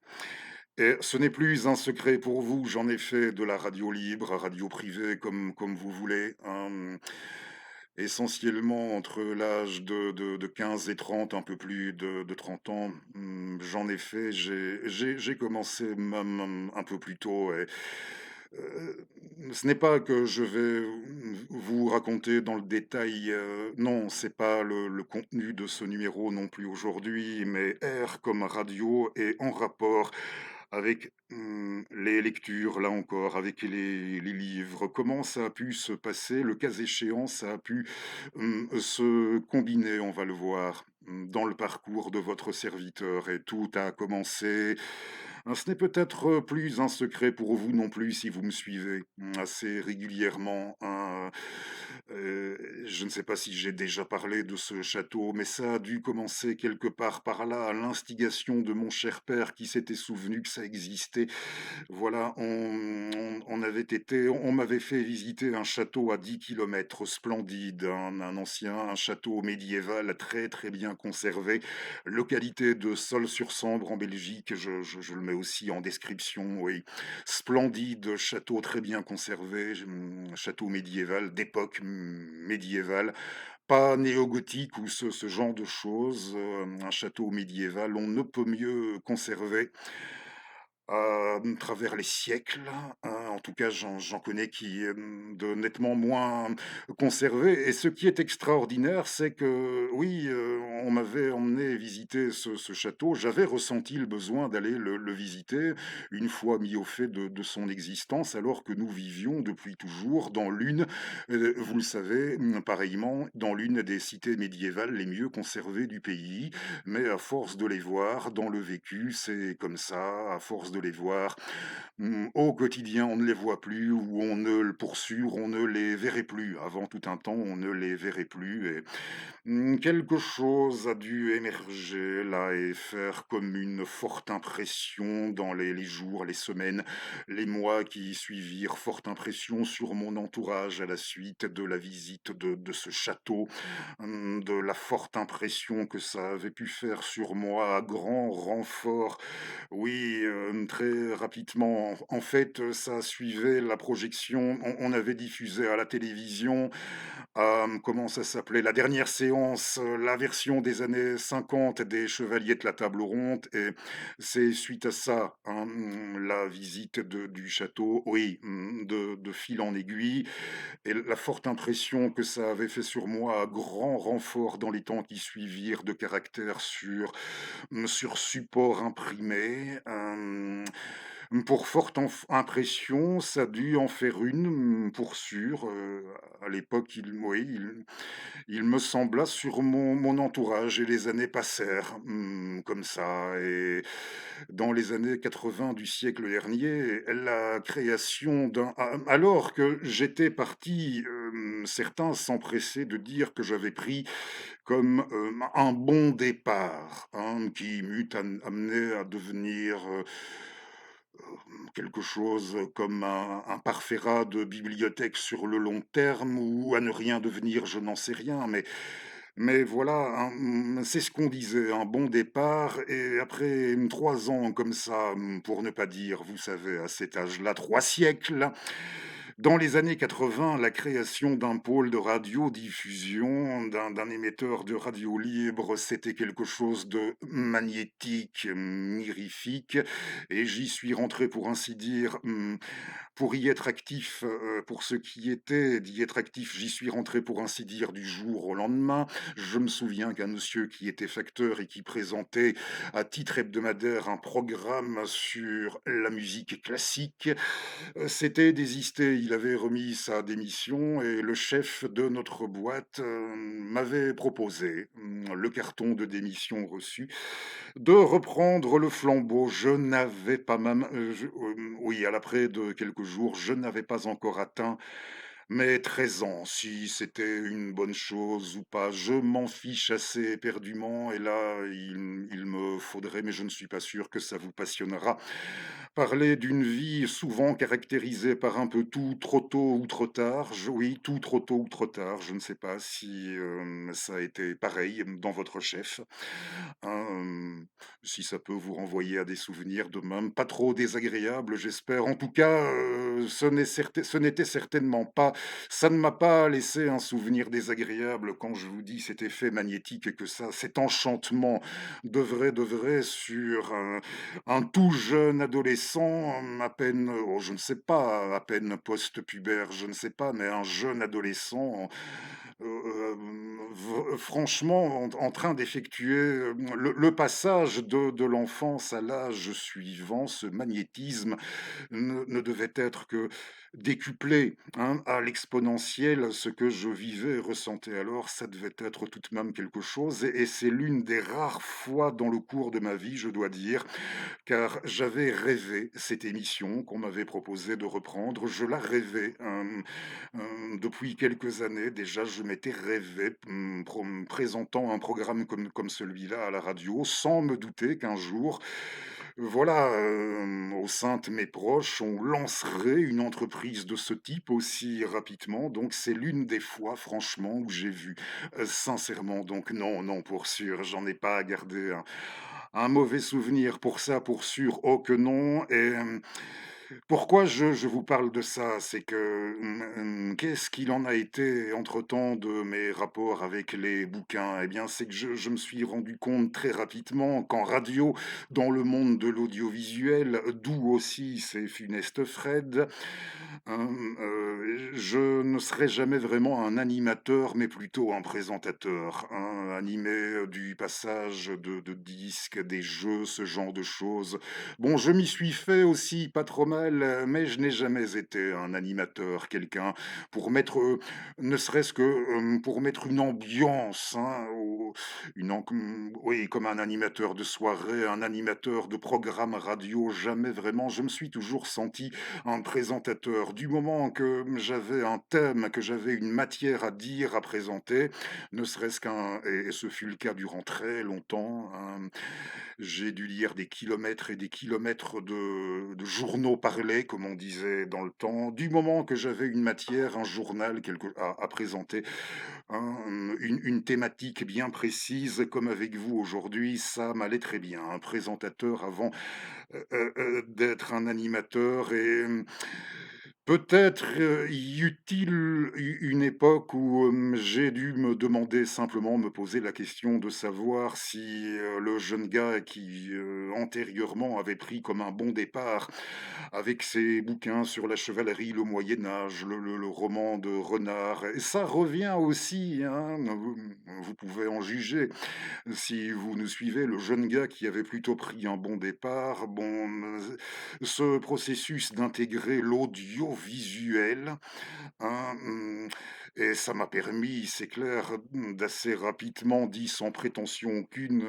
Et ce n'est plus un secret pour vous, j'en ai fait de la radio libre, radio privée, comme vous voulez, hein. Essentiellement entre l'âge de 15 et 30, un peu plus de 30 ans, j'en ai fait, j'ai commencé même un peu plus tôt. Et, ce n'est pas que je vais vous raconter dans le détail, non, c'est pas le contenu de ce numéro non plus aujourd'hui, mais R comme radio et en rapport avec les lectures, là encore, avec les livres, comment ça a pu se passer, le cas échéant, ça a pu se combiner, on va le voir, dans le parcours de votre serviteur. Et tout a commencé. Ce n'est peut-être plus un secret pour vous non plus si vous me suivez assez régulièrement, hein. Je ne sais pas si j'ai déjà parlé de ce château, mais ça a dû commencer quelque part par là, à l'instigation de mon cher père qui s'était souvenu que ça existait. Voilà, on m'avait fait visiter un château à 10 kilomètres, splendide, un château médiéval très très bien conservé, localité de Sol-sur-Sambre en Belgique, je le mets aussi en description, oui. Splendide château très bien conservé, château médiéval, d'époque médiévale, pas néo-gothique ou ce genre de choses, un château médiéval, on ne peut mieux conserver à travers les siècles, hein, en tout cas, j'en connais qui, de nettement moins conservés et ce qui est extraordinaire, c'est que oui, on m'avait emmené visiter ce château. J'avais ressenti le besoin d'aller le visiter, une fois mis au fait de son existence, alors que nous vivions depuis toujours dans l'une, vous le savez, pareillement, dans l'une des cités médiévales les mieux conservées du pays. Mais à force de les voir dans le vécu, c'est comme ça, à force de les voir, au quotidien, on ne les voit plus ou on ne le pour sûr, on ne les verrait plus. Avant tout un temps, on ne les verrait plus et quelque chose a dû émerger là et faire comme une forte impression dans les jours, les semaines, les mois qui suivirent. Forte impression sur mon entourage à la suite de la visite de ce château, de la forte impression que ça avait pu faire sur moi à grand renfort. Oui, très rapidement. En fait, ça suivait la projection. On avait diffusé à la télévision, comment ça s'appelait? La dernière séance, la version des années 50 des Chevaliers de la Table Ronde et c'est suite à ça, hein, la visite du château, oui, de fil en aiguille et la forte impression que ça avait fait sur moi à grand renfort dans les temps qui suivirent de caractère sur support imprimé, pour forte impression, ça a dû en faire une, pour sûr, à l'époque, il me sembla sur mon entourage et les années passèrent, comme ça et dans les années 80 du siècle dernier, la création alors que j'étais parti, certains s'empressaient de dire que j'avais pris comme, un bon départ, hein, qui m'eût amené à devenir, quelque chose comme un parfait rat de bibliothèque sur le long terme ou à ne rien devenir, je n'en sais rien, mais voilà, c'est ce qu'on disait, un bon départ et après, 3 ans comme ça, pour ne pas dire, vous savez, à cet âge-là, 3 siècles, dans les années 80, la création d'un pôle de radiodiffusion, d'un émetteur de radio libre, c'était quelque chose de magnétique, mirifique et j'y suis rentré pour ainsi dire, pour y être actif, pour ce qui était d'y être actif, j'y suis rentré pour ainsi dire du jour au lendemain. Je me souviens qu'un monsieur qui était facteur et qui présentait à titre hebdomadaire un programme sur la musique classique, s'était désisté. Il avait remis sa démission et le chef de notre boîte, m'avait proposé, le carton de démission reçu, de reprendre le flambeau. Je n'avais pas même, oui, à l'après de quelques jours, je n'avais pas encore atteint mes 13 ans. Si c'était une bonne chose ou pas, je m'en fiche assez éperdument et là, il me faudrait, mais je ne suis pas sûr que ça vous passionnera, parler d'une vie souvent caractérisée par un peu tout trop tôt ou trop tard. Oui, tout trop tôt ou trop tard. Je ne sais pas si, ça a été pareil, dans votre chef, hein, si ça peut vous renvoyer à des souvenirs de même pas trop désagréables, j'espère. En tout cas, ce n'était certainement pas ça ne m'a pas laissé un souvenir désagréable quand je vous dis cet effet magnétique et que ça cet enchantement de vrai sur un tout jeune adolescent, à peine, oh je ne sais pas, à peine post-pubère, je ne sais pas, mais un jeune adolescent, franchement en train d'effectuer le passage de l'enfance à l'âge suivant, ce magnétisme ne devait être que décuplé, hein, à l'exponentielle. Ce que je vivais et ressentais alors, ça devait être tout de même quelque chose et c'est l'une des rares fois dans le cours de ma vie, je dois dire, car j'avais rêvé cette émission qu'on m'avait proposé de reprendre. Je la rêvais, depuis quelques années déjà, je m'étais rêvé, présentant un programme comme celui-là à la radio, sans me douter qu'un jour, voilà, au sein de mes proches, on lancerait une entreprise de ce type aussi rapidement. Donc c'est l'une des fois, franchement, où j'ai vu, sincèrement, donc non, non, pour sûr, j'en ai pas à garder un mauvais souvenir pour ça, pour sûr, oh que non et Pourquoi je vous parle de ça? C'est que, qu'est-ce qu'il en a été entre-temps de mes rapports avec les bouquins? Eh bien, c'est que je me suis rendu compte très rapidement qu'en radio, dans le monde de l'audiovisuel, d'où aussi ces funestes Fred, je ne serai jamais vraiment un animateur, mais plutôt un présentateur, hein, animer, du passage de disques, des jeux, ce genre de choses. Bon, je m'y suis fait aussi pas trop mal, mais je n'ai jamais été un animateur, quelqu'un pour mettre, ne serait-ce que, pour mettre une ambiance, hein, au une am oui, comme un animateur de soirée, un animateur de programme radio, jamais vraiment. Je me suis toujours senti un présentateur. Du moment que j'avais un thème, que j'avais une matière à dire, à présenter, ne serait-ce qu'un et ce fut le cas durant très longtemps, j'ai dû lire des kilomètres et des kilomètres de journaux parlés, comme on disait dans le temps. Du moment que j'avais une matière, un journal quelque à présenter, une thématique bien précise, comme avec vous aujourd'hui, ça m'allait très bien. Un présentateur avant, d'être un animateur et peut-être, y eut-il une époque où, j'ai dû me demander simplement, me poser la question de savoir si, le jeune gars qui, antérieurement avait pris comme un bon départ avec ses bouquins sur la chevalerie, le Moyen Âge, le roman de Renard et ça revient aussi, hein, vous pouvez en juger. Si vous nous suivez, le jeune gars qui avait plutôt pris un bon départ, bon, ce processus d'intégrer l'audiovisuel, hein, et ça m'a permis, c'est clair, d'assez rapidement, dit sans prétention aucune,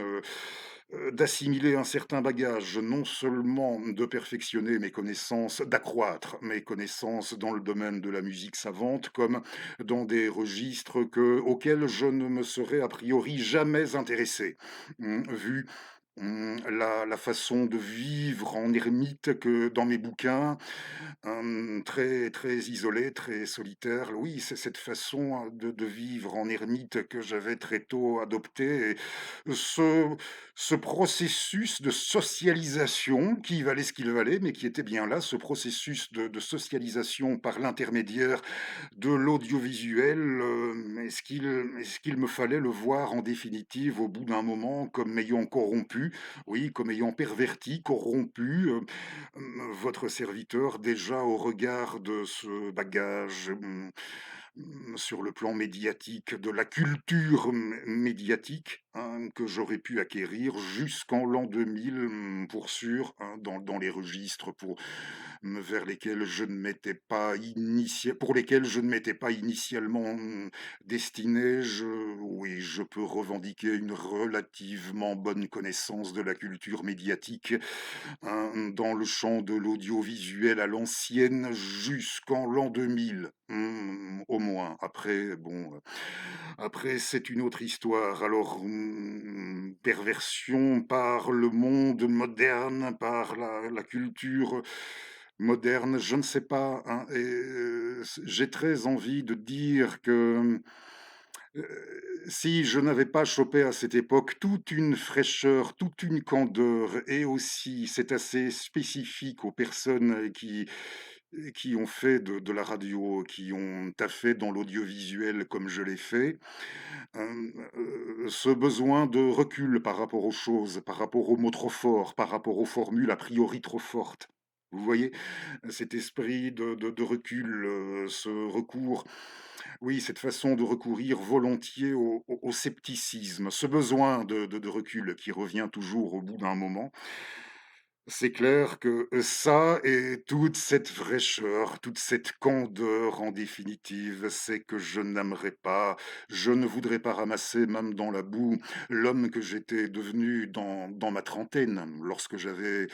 d'assimiler un certain bagage, non seulement de perfectionner mes connaissances, d'accroître mes connaissances dans le domaine de la musique savante, comme dans des registres auxquels je ne me serais a priori jamais intéressé, vu la façon de vivre en ermite que dans mes bouquins, très très isolé, très solitaire. Oui, c'est cette façon, de vivre en ermite que j'avais très tôt adoptée et ce processus de socialisation qui valait ce qu'il valait, mais qui était bien là, ce processus de socialisation par l'intermédiaire de l'audiovisuel, est-ce qu'il me fallait le voir en définitive au bout d'un moment comme m'ayant corrompu? Oui, comme ayant perverti, corrompu, votre serviteur déjà au regard de ce bagage, sur le plan médiatique, de la culture médiatique, hein, que j'aurais pu acquérir jusqu'en l'an 2000, pour sûr, hein, dans les registres vers lesquels je ne m'étais pas pour lesquels je ne m'étais pas initialement, destiné. Oui, je peux revendiquer une relativement bonne connaissance de la culture médiatique, dans le champ de l'audiovisuel à l'ancienne jusqu'en l'an 2000, au moins. Après, bon, après c'est une autre histoire. Alors, perversion par le monde moderne, par la culture moderne, je ne sais pas, hein et j'ai très envie de dire que, si je n'avais pas chopé à cette époque toute une fraîcheur, toute une candeur et aussi c'est assez spécifique aux personnes qui ont fait de la radio, qui ont taffé dans l'audiovisuel comme je l'ai fait, ce besoin de recul par rapport aux choses, par rapport aux mots trop forts, par rapport aux formules a priori trop fortes. Vous voyez? Cet esprit de recul, ce recours oui, cette façon de recourir volontiers au scepticisme, ce besoin de recul qui revient toujours au bout d'un moment. C'est clair que ça et toute cette fraîcheur, toute cette candeur en définitive, c'est que je n'aimerais pas, je ne voudrais pas ramasser même dans la boue l'homme que j'étais devenu dans ma trentaine, lorsque j'avais,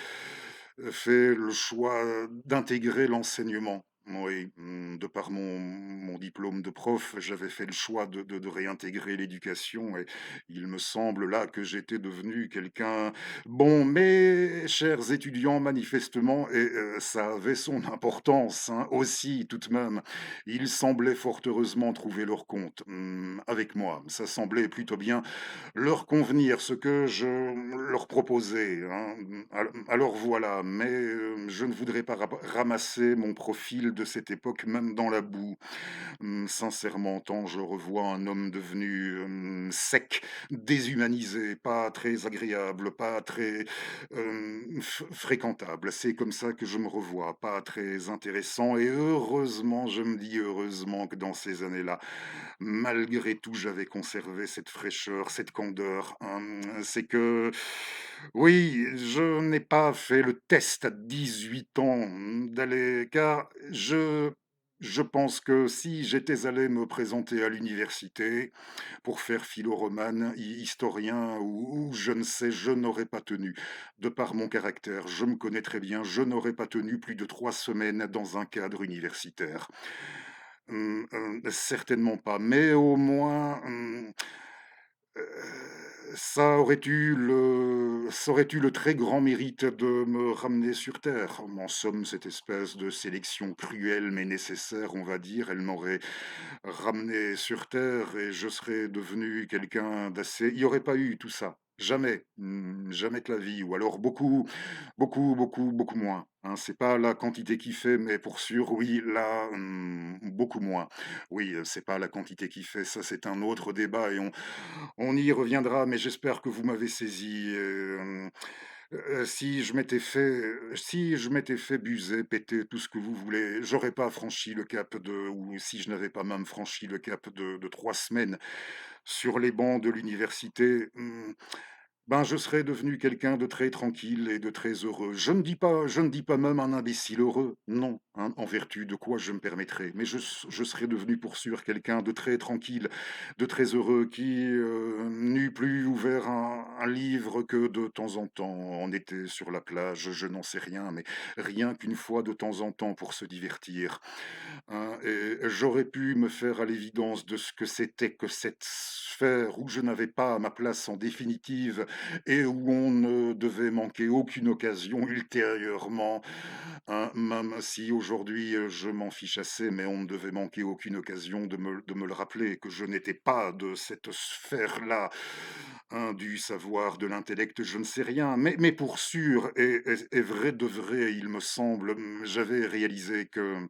fait le choix d'intégrer l'enseignement. Oui, de par mon diplôme de prof, j'avais fait le choix de réintégrer l'éducation et il me semble là que j'étais devenu quelqu'un bon, mes chers étudiants, manifestement et ça avait son importance, hein, aussi tout de même. Ils semblaient fort heureusement trouver leur compte, avec moi. Ça semblait plutôt bien leur convenir, ce que je leur proposais, hein. Alors voilà, mais je ne voudrais pas ramasser mon profil de cette époque, même dans la boue. Sincèrement, tant je revois un homme devenu sec, déshumanisé, pas très agréable, pas très fréquentable. C'est comme ça que je me revois, pas très intéressant. Et heureusement, je me dis heureusement que dans ces années-là, malgré tout, j'avais conservé cette fraîcheur, cette candeur. C'est que, oui, je n'ai pas fait le test à 18 ans d'aller, car je pense que si j'étais allé me présenter à l'université pour faire philo-romane, historien ou je ne sais, je n'aurais pas tenu. De par mon caractère, je me connais très bien, je n'aurais pas tenu plus de 3 semaines dans un cadre universitaire. Certainement pas, mais au moins, ça aurait eu le très grand mérite de me ramener sur terre. En somme, cette espèce de sélection cruelle mais nécessaire, on va dire, elle m'aurait ramené sur terre et je serais devenu quelqu'un d'assez il y aurait pas eu tout ça. Jamais, jamais de la vie ou alors beaucoup, beaucoup, beaucoup, beaucoup moins, hein. C'est pas la quantité qui fait, mais pour sûr, oui, là, beaucoup moins. Oui, c'est pas la quantité qui fait, ça c'est un autre débat et on y reviendra, mais j'espère que vous m'avez saisi, si je m'étais fait buser, péter, tout ce que vous voulez, j'aurais pas franchi le cap de ou si je n'avais pas même franchi le cap de 3 semaines sur les bancs de l'université, ben, je serais devenu quelqu'un de très tranquille et de très heureux. Je ne dis pas même un imbécile heureux, non, hein, en vertu de quoi je me permettrais, mais je serais devenu pour sûr quelqu'un de très tranquille, de très heureux, qui n'eût plus ouvert un livre que de temps en temps. On était sur la plage, je n'en sais rien, mais rien qu'une fois de temps en temps pour se divertir, hein, et j'aurais pu me faire à l'évidence de ce que c'était que cette sphère où je n'avais pas ma place en définitive et où on ne devait manquer aucune occasion ultérieurement, hein, même si aujourd'hui, je m'en fiche assez, mais on ne devait manquer aucune occasion de me le rappeler, que je n'étais pas de cette sphère-là, hein, du savoir, de l'intellect, je ne sais rien. Mais pour sûr et vrai de vrai, il me semble, j'avais réalisé que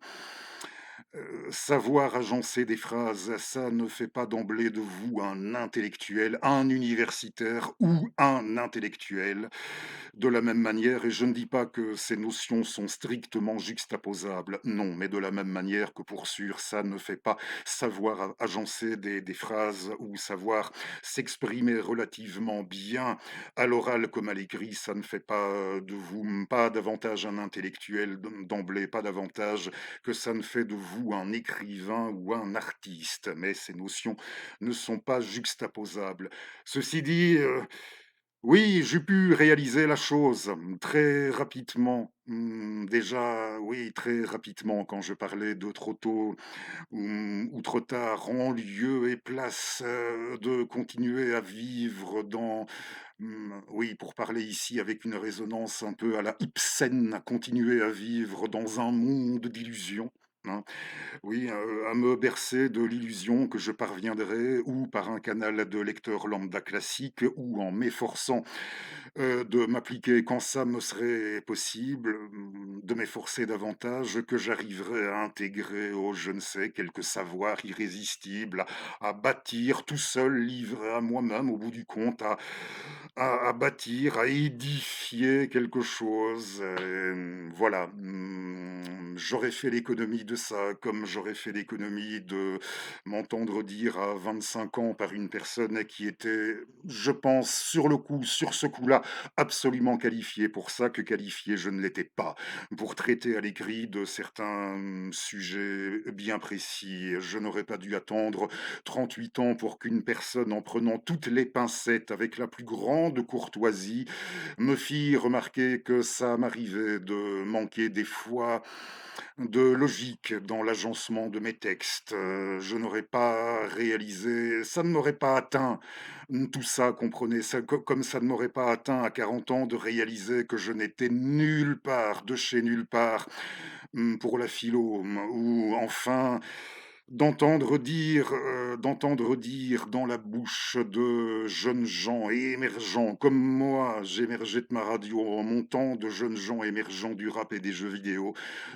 savoir agencer des phrases, ça ne fait pas d'emblée de vous un intellectuel, un universitaire ou un intellectuel. De la même manière, et je ne dis pas que ces notions sont strictement juxtaposables, non, mais de la même manière que pour sûr, ça ne fait pas savoir agencer des phrases ou savoir s'exprimer relativement bien à l'oral comme à l'écrit, ça ne fait pas de vous pas davantage un intellectuel d'emblée, pas davantage que ça ne fait de vous un écrivain ou un artiste, mais ces notions ne sont pas juxtaposables. Ceci dit, oui, j'ai pu réaliser la chose, très rapidement. Déjà, oui, très rapidement quand je parlais de trop tôt ou trop tard, en lieu et place, de continuer à vivre dans oui, pour parler ici avec une résonance un peu à la Ibsen, à continuer à vivre dans un monde d'illusions, hein. Oui, à me bercer de l'illusion que je parviendrai ou par un canal de lecteur lambda classique ou en m'efforçant de m'appliquer quand ça me serait possible, de m'efforcer davantage, que j'arriverai à intégrer, oh, je ne sais, quelques savoirs irrésistibles, à bâtir tout seul, livré à moi-même, au bout du compte, à bâtir, à édifier quelque chose. Voilà, j'aurais fait l'économie de ça, comme j'aurais fait l'économie de m'entendre dire à 25 ans par une personne qui était, je pense, sur le coup, sur ce coup-là, absolument qualifié pour ça, que qualifié je ne l'étais pas. Pour traiter à l'écrit de certains sujets bien précis, je n'aurais pas dû attendre 38 ans pour qu'une personne, en prenant toutes les pincettes avec la plus grande courtoisie, me fît remarquer que ça m'arrivait de manquer des fois de logique dans l'agencement de mes textes. Je n'aurais pas réalisé ça ne m'aurait pas atteint, tout ça, comprenez? Ça comme ça ne m'aurait pas atteint à 40 ans de réaliser que je n'étais nulle part, de chez nulle part, pour la philo, ou enfin d'entendre dire dans la bouche de jeunes gens émergents comme moi, j'émergeais de ma radio en montant, de jeunes gens émergents du rap et des jeux vidéo,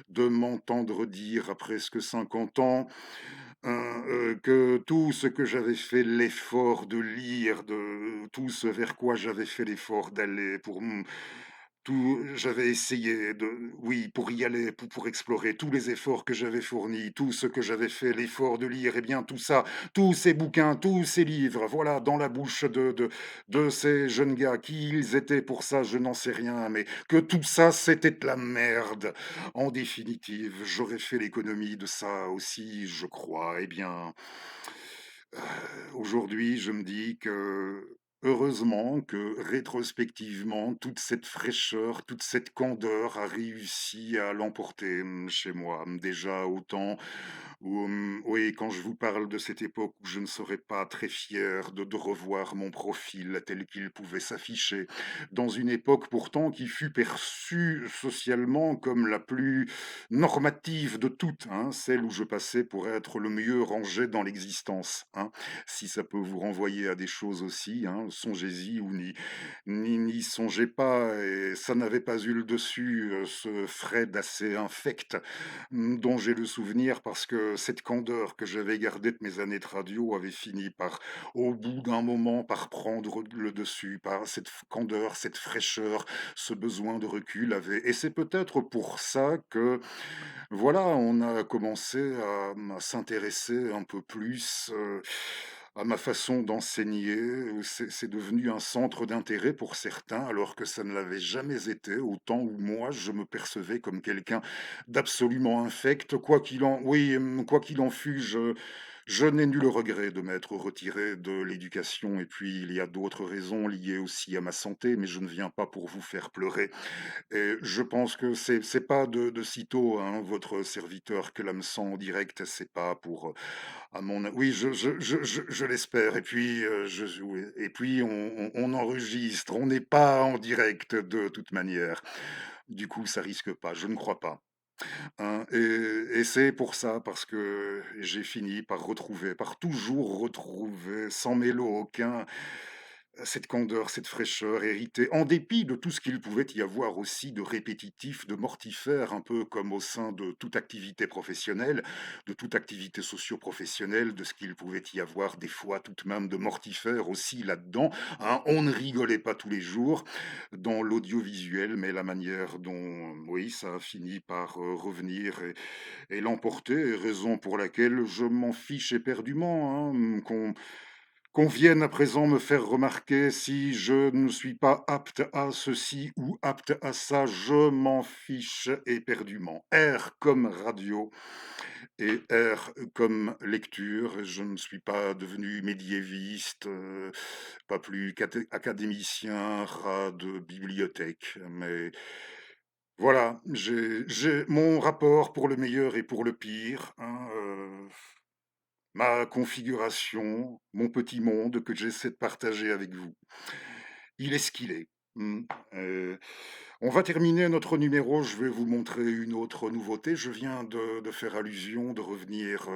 de m'entendre dire à presque 50 ans, que tout ce que j'avais fait l'effort de lire, de tout ce vers quoi j'avais fait l'effort d'aller pour tout j'avais essayé de oui, pour y aller, pour explorer tous les efforts que j'avais fournis, tout ce que j'avais fait l'effort de lire, et bien tout ça, tous ces bouquins, tous ces livres, voilà, dans la bouche de ces jeunes gars. Qui ils étaient pour ça, je n'en sais rien, mais que tout ça, c'était de la merde. En définitive, j'aurais fait l'économie de ça aussi, je crois. Eh bien, aujourd'hui, je me dis que, heureusement que, rétrospectivement, toute cette fraîcheur, toute cette candeur a réussi à l'emporter, chez moi. Déjà autant où, oui, quand je vous parle de cette époque où je ne serais pas très fier de revoir mon profil tel qu'il pouvait s'afficher, dans une époque pourtant qui fut perçue socialement comme la plus normative de toutes, hein, celle où je passais pour être le mieux rangé dans l'existence, hein. Si ça peut vous renvoyer à des choses aussi, hein, songez-y ou n'y songez pas, et ça n'avait pas eu le dessus, ce Fred assez infect, dont j'ai le souvenir parce que cette candeur que j'avais gardée de mes années de radio avait fini par, au bout d'un moment, par prendre le dessus, par cette candeur, cette fraîcheur, ce besoin de recul avait, et c'est peut-être pour ça que, voilà, on a commencé à s'intéresser un peu plus, à ma façon d'enseigner, c'est devenu un centre d'intérêt pour certains, alors que ça ne l'avait jamais été, au temps où moi, je me percevais comme quelqu'un d'absolument infect. Quoi qu'il en oui, quoi qu'il en fût, je n'ai nul regret de m'être retiré de l'éducation, et puis il y a d'autres raisons liées aussi à ma santé, mais je ne viens pas pour vous faire pleurer. Et je pense que c'est pas de sitôt, hein, votre serviteur que l'hameçon en direct, c'est pas pour, à mon a oui, je l'espère, et puis, je oui, et puis on enregistre, on n'est pas en direct de toute manière. Du coup, ça risque pas, je ne crois pas, hein, et c'est pour ça, parce que j'ai fini par retrouver, par toujours retrouver, sans mélo aucun, cette candeur, cette fraîcheur héritée, en dépit de tout ce qu'il pouvait y avoir aussi de répétitif, de mortifère, un peu comme au sein de toute activité professionnelle, de toute activité socio-professionnelle, de ce qu'il pouvait y avoir des fois tout de même de mortifère aussi là-dedans, hein. On ne rigolait pas tous les jours dans l'audiovisuel, mais la manière dont, oui, ça a fini par revenir et l'emporter, raison pour laquelle je m'en fiche éperdument, hein, qu'on vienne à présent me faire remarquer si je ne suis pas apte à ceci ou apte à ça, je m'en fiche éperdument. R comme radio et R comme lecture. Je ne suis pas devenu médiéviste, pas plus académicien, rat de bibliothèque, mais voilà, j'ai mon rapport pour le meilleur et pour le pire, hein, ma configuration, mon petit monde que j'essaie de partager avec vous. Il est ce qu'il est. Mmh, heu, on va terminer notre numéro, je vais vous montrer une autre nouveauté. Je viens de faire allusion, de revenir,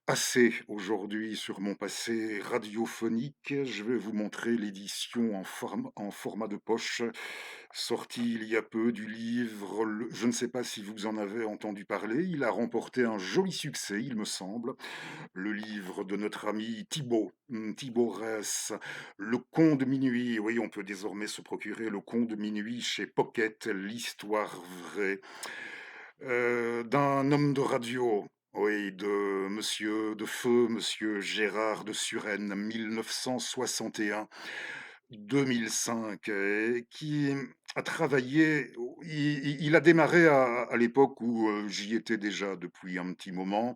assez aujourd'hui sur mon passé radiophonique. Je vais vous montrer l'édition en format de poche, sortie il y a peu du livre, je ne sais pas si vous en avez entendu parler, il a remporté un joli succès, il me semble. Le livre de notre ami Thibaut, Thibaut Ress, Le Conte de minuit. Oui, on peut désormais se procurer Le Conte de minuit chez Pocket, l'histoire vraie, d'un homme de radio. Oui, de feu monsieur Gérard de Suresnes, 1961-2005, et qui a travaillé, il a démarré à l'époque où, j'y étais déjà depuis un petit moment,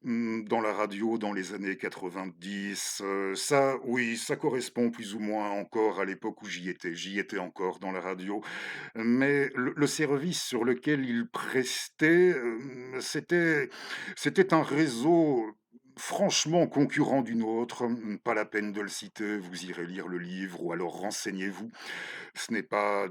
dans la radio dans les années 90, ça oui, ça correspond plus ou moins encore à l'époque où j'y étais. J'y étais encore dans la radio, mais le service sur lequel il prestait, c'était un réseau franchement concurrent du nôtre. Pas la peine de le citer, vous irez lire le livre ou alors renseignez-vous. Ce n'est pas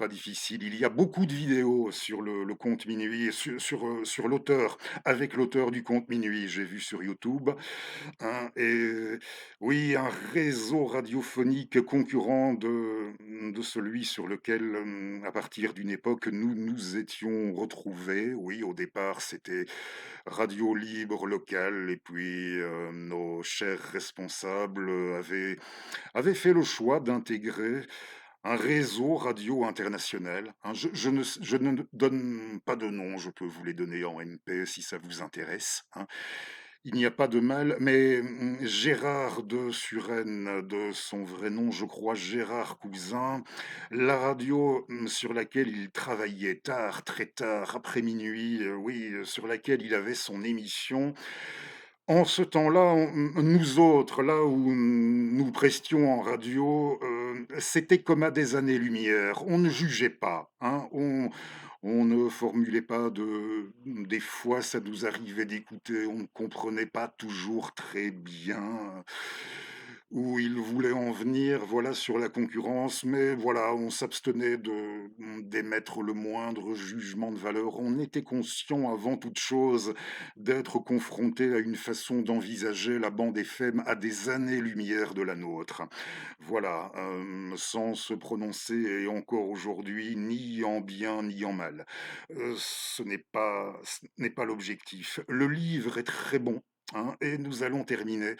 difficile. Il y a beaucoup de vidéos sur le compte Minuit et sur l'auteur, avec l'auteur du compte Minuit, j'ai vu sur YouTube, hein, et oui, un réseau radiophonique concurrent de celui sur lequel, à partir d'une époque, nous nous étions retrouvés. Oui, au départ, c'était radio libre locale et puis, nos chers responsables, avaient fait le choix d'intégrer un réseau radio international, hein. Je ne donne pas de nom, je peux vous les donner en MP si ça vous intéresse, hein. Il n'y a pas de mal, mais Gérard de Suresnes, de son vrai nom, je crois, Gérard Cousin, la radio, sur laquelle il travaillait tard, très tard, après minuit, oui, sur laquelle il avait son émission, en ce temps-là, nous autres, là où nous prestions en radio, c'était comme à des années-lumière. On ne jugeait pas, hein, on ne formulait pas des fois, ça nous arrivait d'écouter, on ne comprenait pas toujours très bien où il voulait en venir, voilà, sur la concurrence, mais voilà, on s'abstenait d'émettre le moindre jugement de valeur. On était conscient, avant toute chose, d'être confronté à une façon d'envisager la bande FM à des années-lumière de la nôtre. Voilà, sans se prononcer, et encore aujourd'hui, ni en bien ni en mal. Ce n'est pas l'objectif. Le livre est très bon, hein, et nous allons terminer.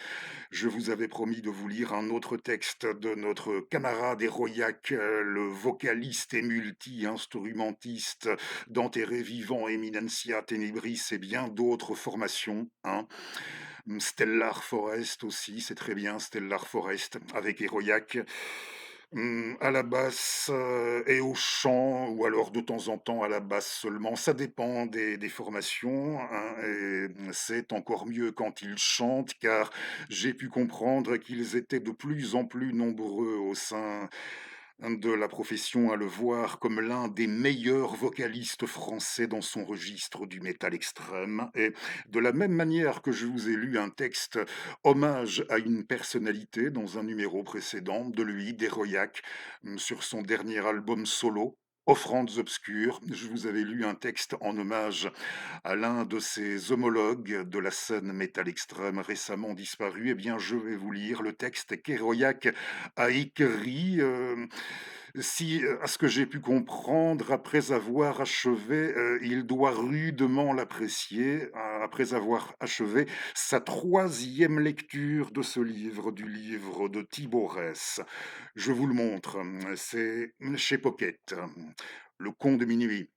Je vous avais promis de vous lire un autre texte de notre camarade Héroïac, le vocaliste et multi-instrumentiste d'Enterré Vivant, Eminentia Tenebris et bien d'autres formations, hein. Stellar Forest aussi, c'est très bien, Stellar Forest avec Héroïac. À la basse, et au chant, ou alors de temps en temps à la basse seulement, ça dépend des formations, hein, et c'est encore mieux quand ils chantent, car j'ai pu comprendre qu'ils étaient de plus en plus nombreux au sein de la profession à le voir comme l'un des meilleurs vocalistes français dans son registre du métal extrême. Et de la même manière que je vous ai lu un texte hommage à une personnalité dans un numéro précédent de lui, d'Héroïac, sur son dernier album solo, Offrandes obscures, je vous avais lu un texte en hommage à l'un de ses homologues de la scène métal extrême récemment disparu. Eh bien, je vais vous lire le texte qu'Héroïac a écrit, si, à ce que j'ai pu comprendre, après avoir achevé, il doit rudement l'apprécier, après avoir achevé sa troisième lecture de ce livre, du livre de Thibaut Ress. Je vous le montre, c'est chez Pocket, Le Con de minuit.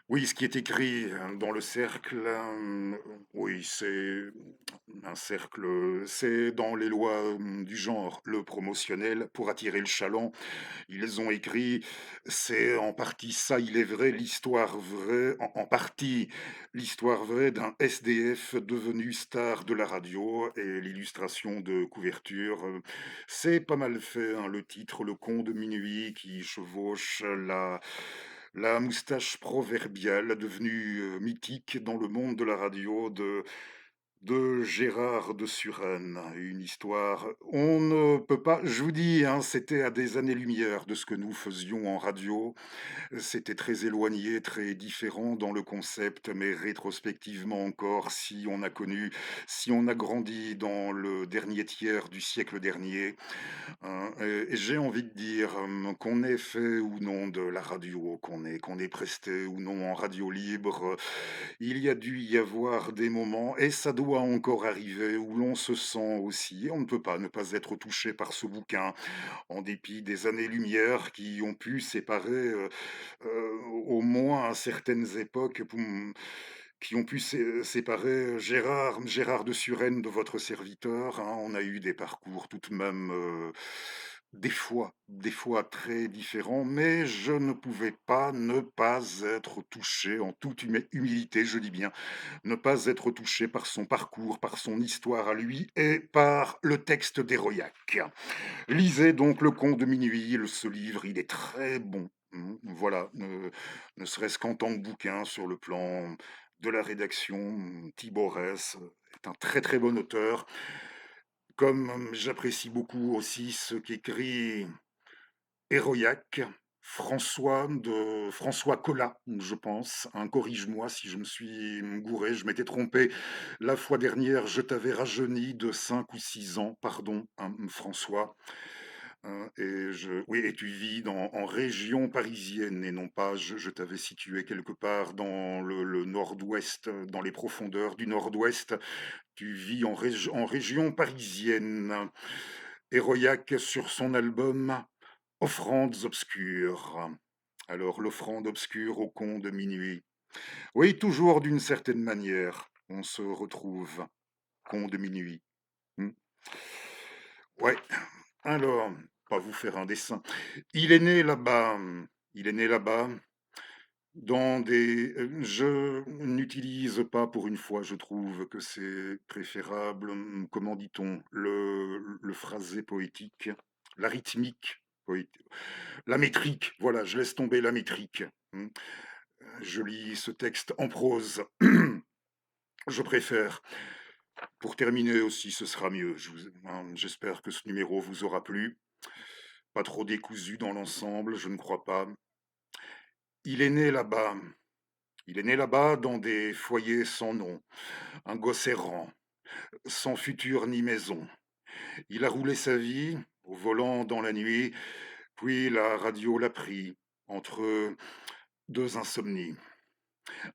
Oui, ce qui est écrit, dans le cercle, oui, c'est un cercle, c'est dans les lois, du genre, le promotionnel pour attirer le chaland. Ils ont écrit: «C'est en partie ça, il est vrai, l'histoire vraie, en partie l'histoire vraie d'un SDF devenu star de la radio», et l'illustration de couverture, c'est pas mal fait, hein, le titre, Le Con de minuit, qui chevauche la moustache proverbiale devenue, mythique dans le monde de la radio de Gérard de Suresnes, une histoire on ne peut pas, je vous dis, hein, c'était à des années-lumière de ce que nous faisions en radio. C'était très éloigné, très différent dans le concept, mais rétrospectivement encore, si on a grandi dans le dernier tiers du siècle dernier, et j'ai envie de dire, qu'on ait fait ou non de la radio, qu'on ait presté ou non en radio libre, il y a dû y avoir des moments, et ça doit encore arriver, où l'on se sent aussi, on ne peut pas ne pas être touché par ce bouquin, en dépit des années-lumière qui ont pu séparer, au moins à certaines époques, qui ont pu séparer Gérard de Suresnes de votre serviteur, hein. On a eu des parcours tout de même, des fois très différents, mais je ne pouvais pas ne pas être touché en toute humilité, je dis bien, ne pas être touché par son parcours, par son histoire à lui et par le texte d'Héroïaque. Lisez donc Le Conte de Minuit, ce livre, il est très bon. Voilà, ne serait-ce qu'en tant que bouquin sur le plan de la rédaction, Thibaut Ress est un très très bon auteur. Comme j'apprécie beaucoup aussi ce qu'écrit Héroïaque, François Collat, je pense, hein, corrige-moi si je me suis gouré, je m'étais trompé la fois dernière, je t'avais rajeuni de 5 ou 6 ans, pardon, hein, François. Oui, et tu vis en région parisienne et non pas, je t'avais situé quelque part dans le nord-ouest, dans les profondeurs du nord-ouest. Tu vis en région parisienne. Héroïaque sur son album Offrandes obscures. Alors, l'offrande obscure au con de minuit. Oui, toujours d'une certaine manière, on se retrouve, con de minuit. Hmm. Ouais, alors, pas vous faire un dessin. Il est né là-bas, il est né là-bas, je n'utilise pas pour une fois, je trouve que c'est préférable, comment dit-on? Le phrasé poétique, la rythmique poétique, la métrique, voilà, je laisse tomber la métrique, Je lis ce texte en prose, je préfère. Pour terminer aussi, ce sera mieux, j'espère que ce numéro vous aura plu. Pas trop décousu dans l'ensemble, je ne crois pas. Il est né là-bas. Il est né là-bas dans des foyers sans nom, un gosse errant, sans futur ni maison. Il a roulé sa vie au volant dans la nuit, puis la radio l'a pris entre deux insomnies.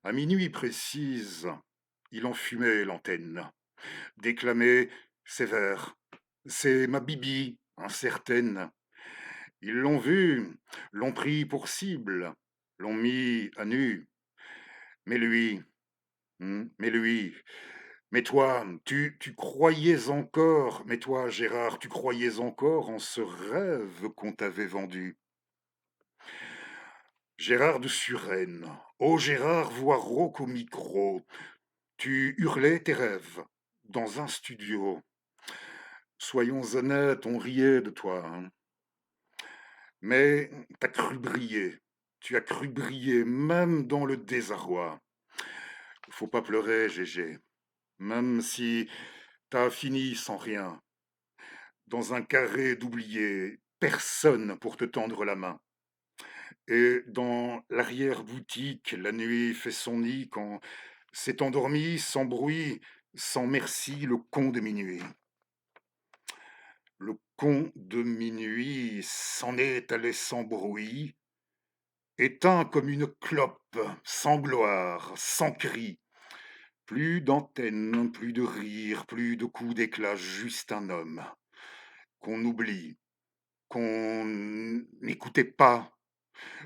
À minuit précise, il enfumait l'antenne, déclamait ses vers. C'est ma Bibi, incertaine. Ils l'ont vu, l'ont pris pour cible, l'ont mis à nu. Mais lui, mais lui, mais toi, tu croyais encore, mais toi, Gérard, tu croyais encore en ce rêve qu'on t'avait vendu. Gérard de Suresnes, ô Gérard, voix rauque au micro, tu hurlais tes rêves dans un studio. Soyons honnêtes, on riait de toi, hein. Mais t'as cru briller, tu as cru briller même dans le désarroi. Faut pas pleurer, Gégé, même si t'as fini sans rien, dans un carré d'oubliés, personne pour te tendre la main. Et dans l'arrière-boutique, la nuit fait son nid quand s'est endormi sans bruit, sans merci, le con de minuit. Le con de minuit s'en est allé sans bruit, éteint comme une clope, sans gloire, sans cri. Plus d'antenne, plus de rire, plus de coups d'éclat, juste un homme qu'on oublie, qu'on n'écoutait pas.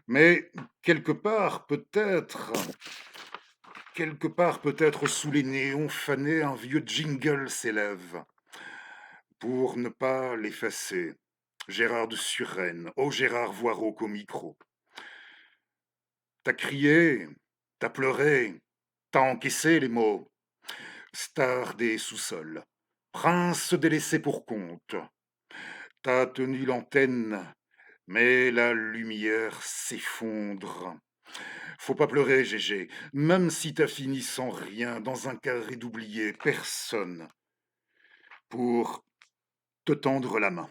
Mais quelque part peut-être sous les néons fanés, un vieux jingle s'élève pour ne pas l'effacer. Gérard de Suresnes, oh Gérard Voiroc au micro. T'as crié, t'as pleuré, t'as encaissé les mots. Star des sous-sols, prince délaissé pour compte. T'as tenu l'antenne, mais la lumière s'effondre. Faut pas pleurer, Gégé, même si t'as fini sans rien, dans un carré d'oubliés, personne pour te tendre la main.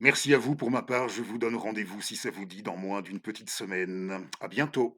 Merci à vous pour ma part, je vous donne rendez-vous si ça vous dit dans moins d'une petite semaine. À bientôt.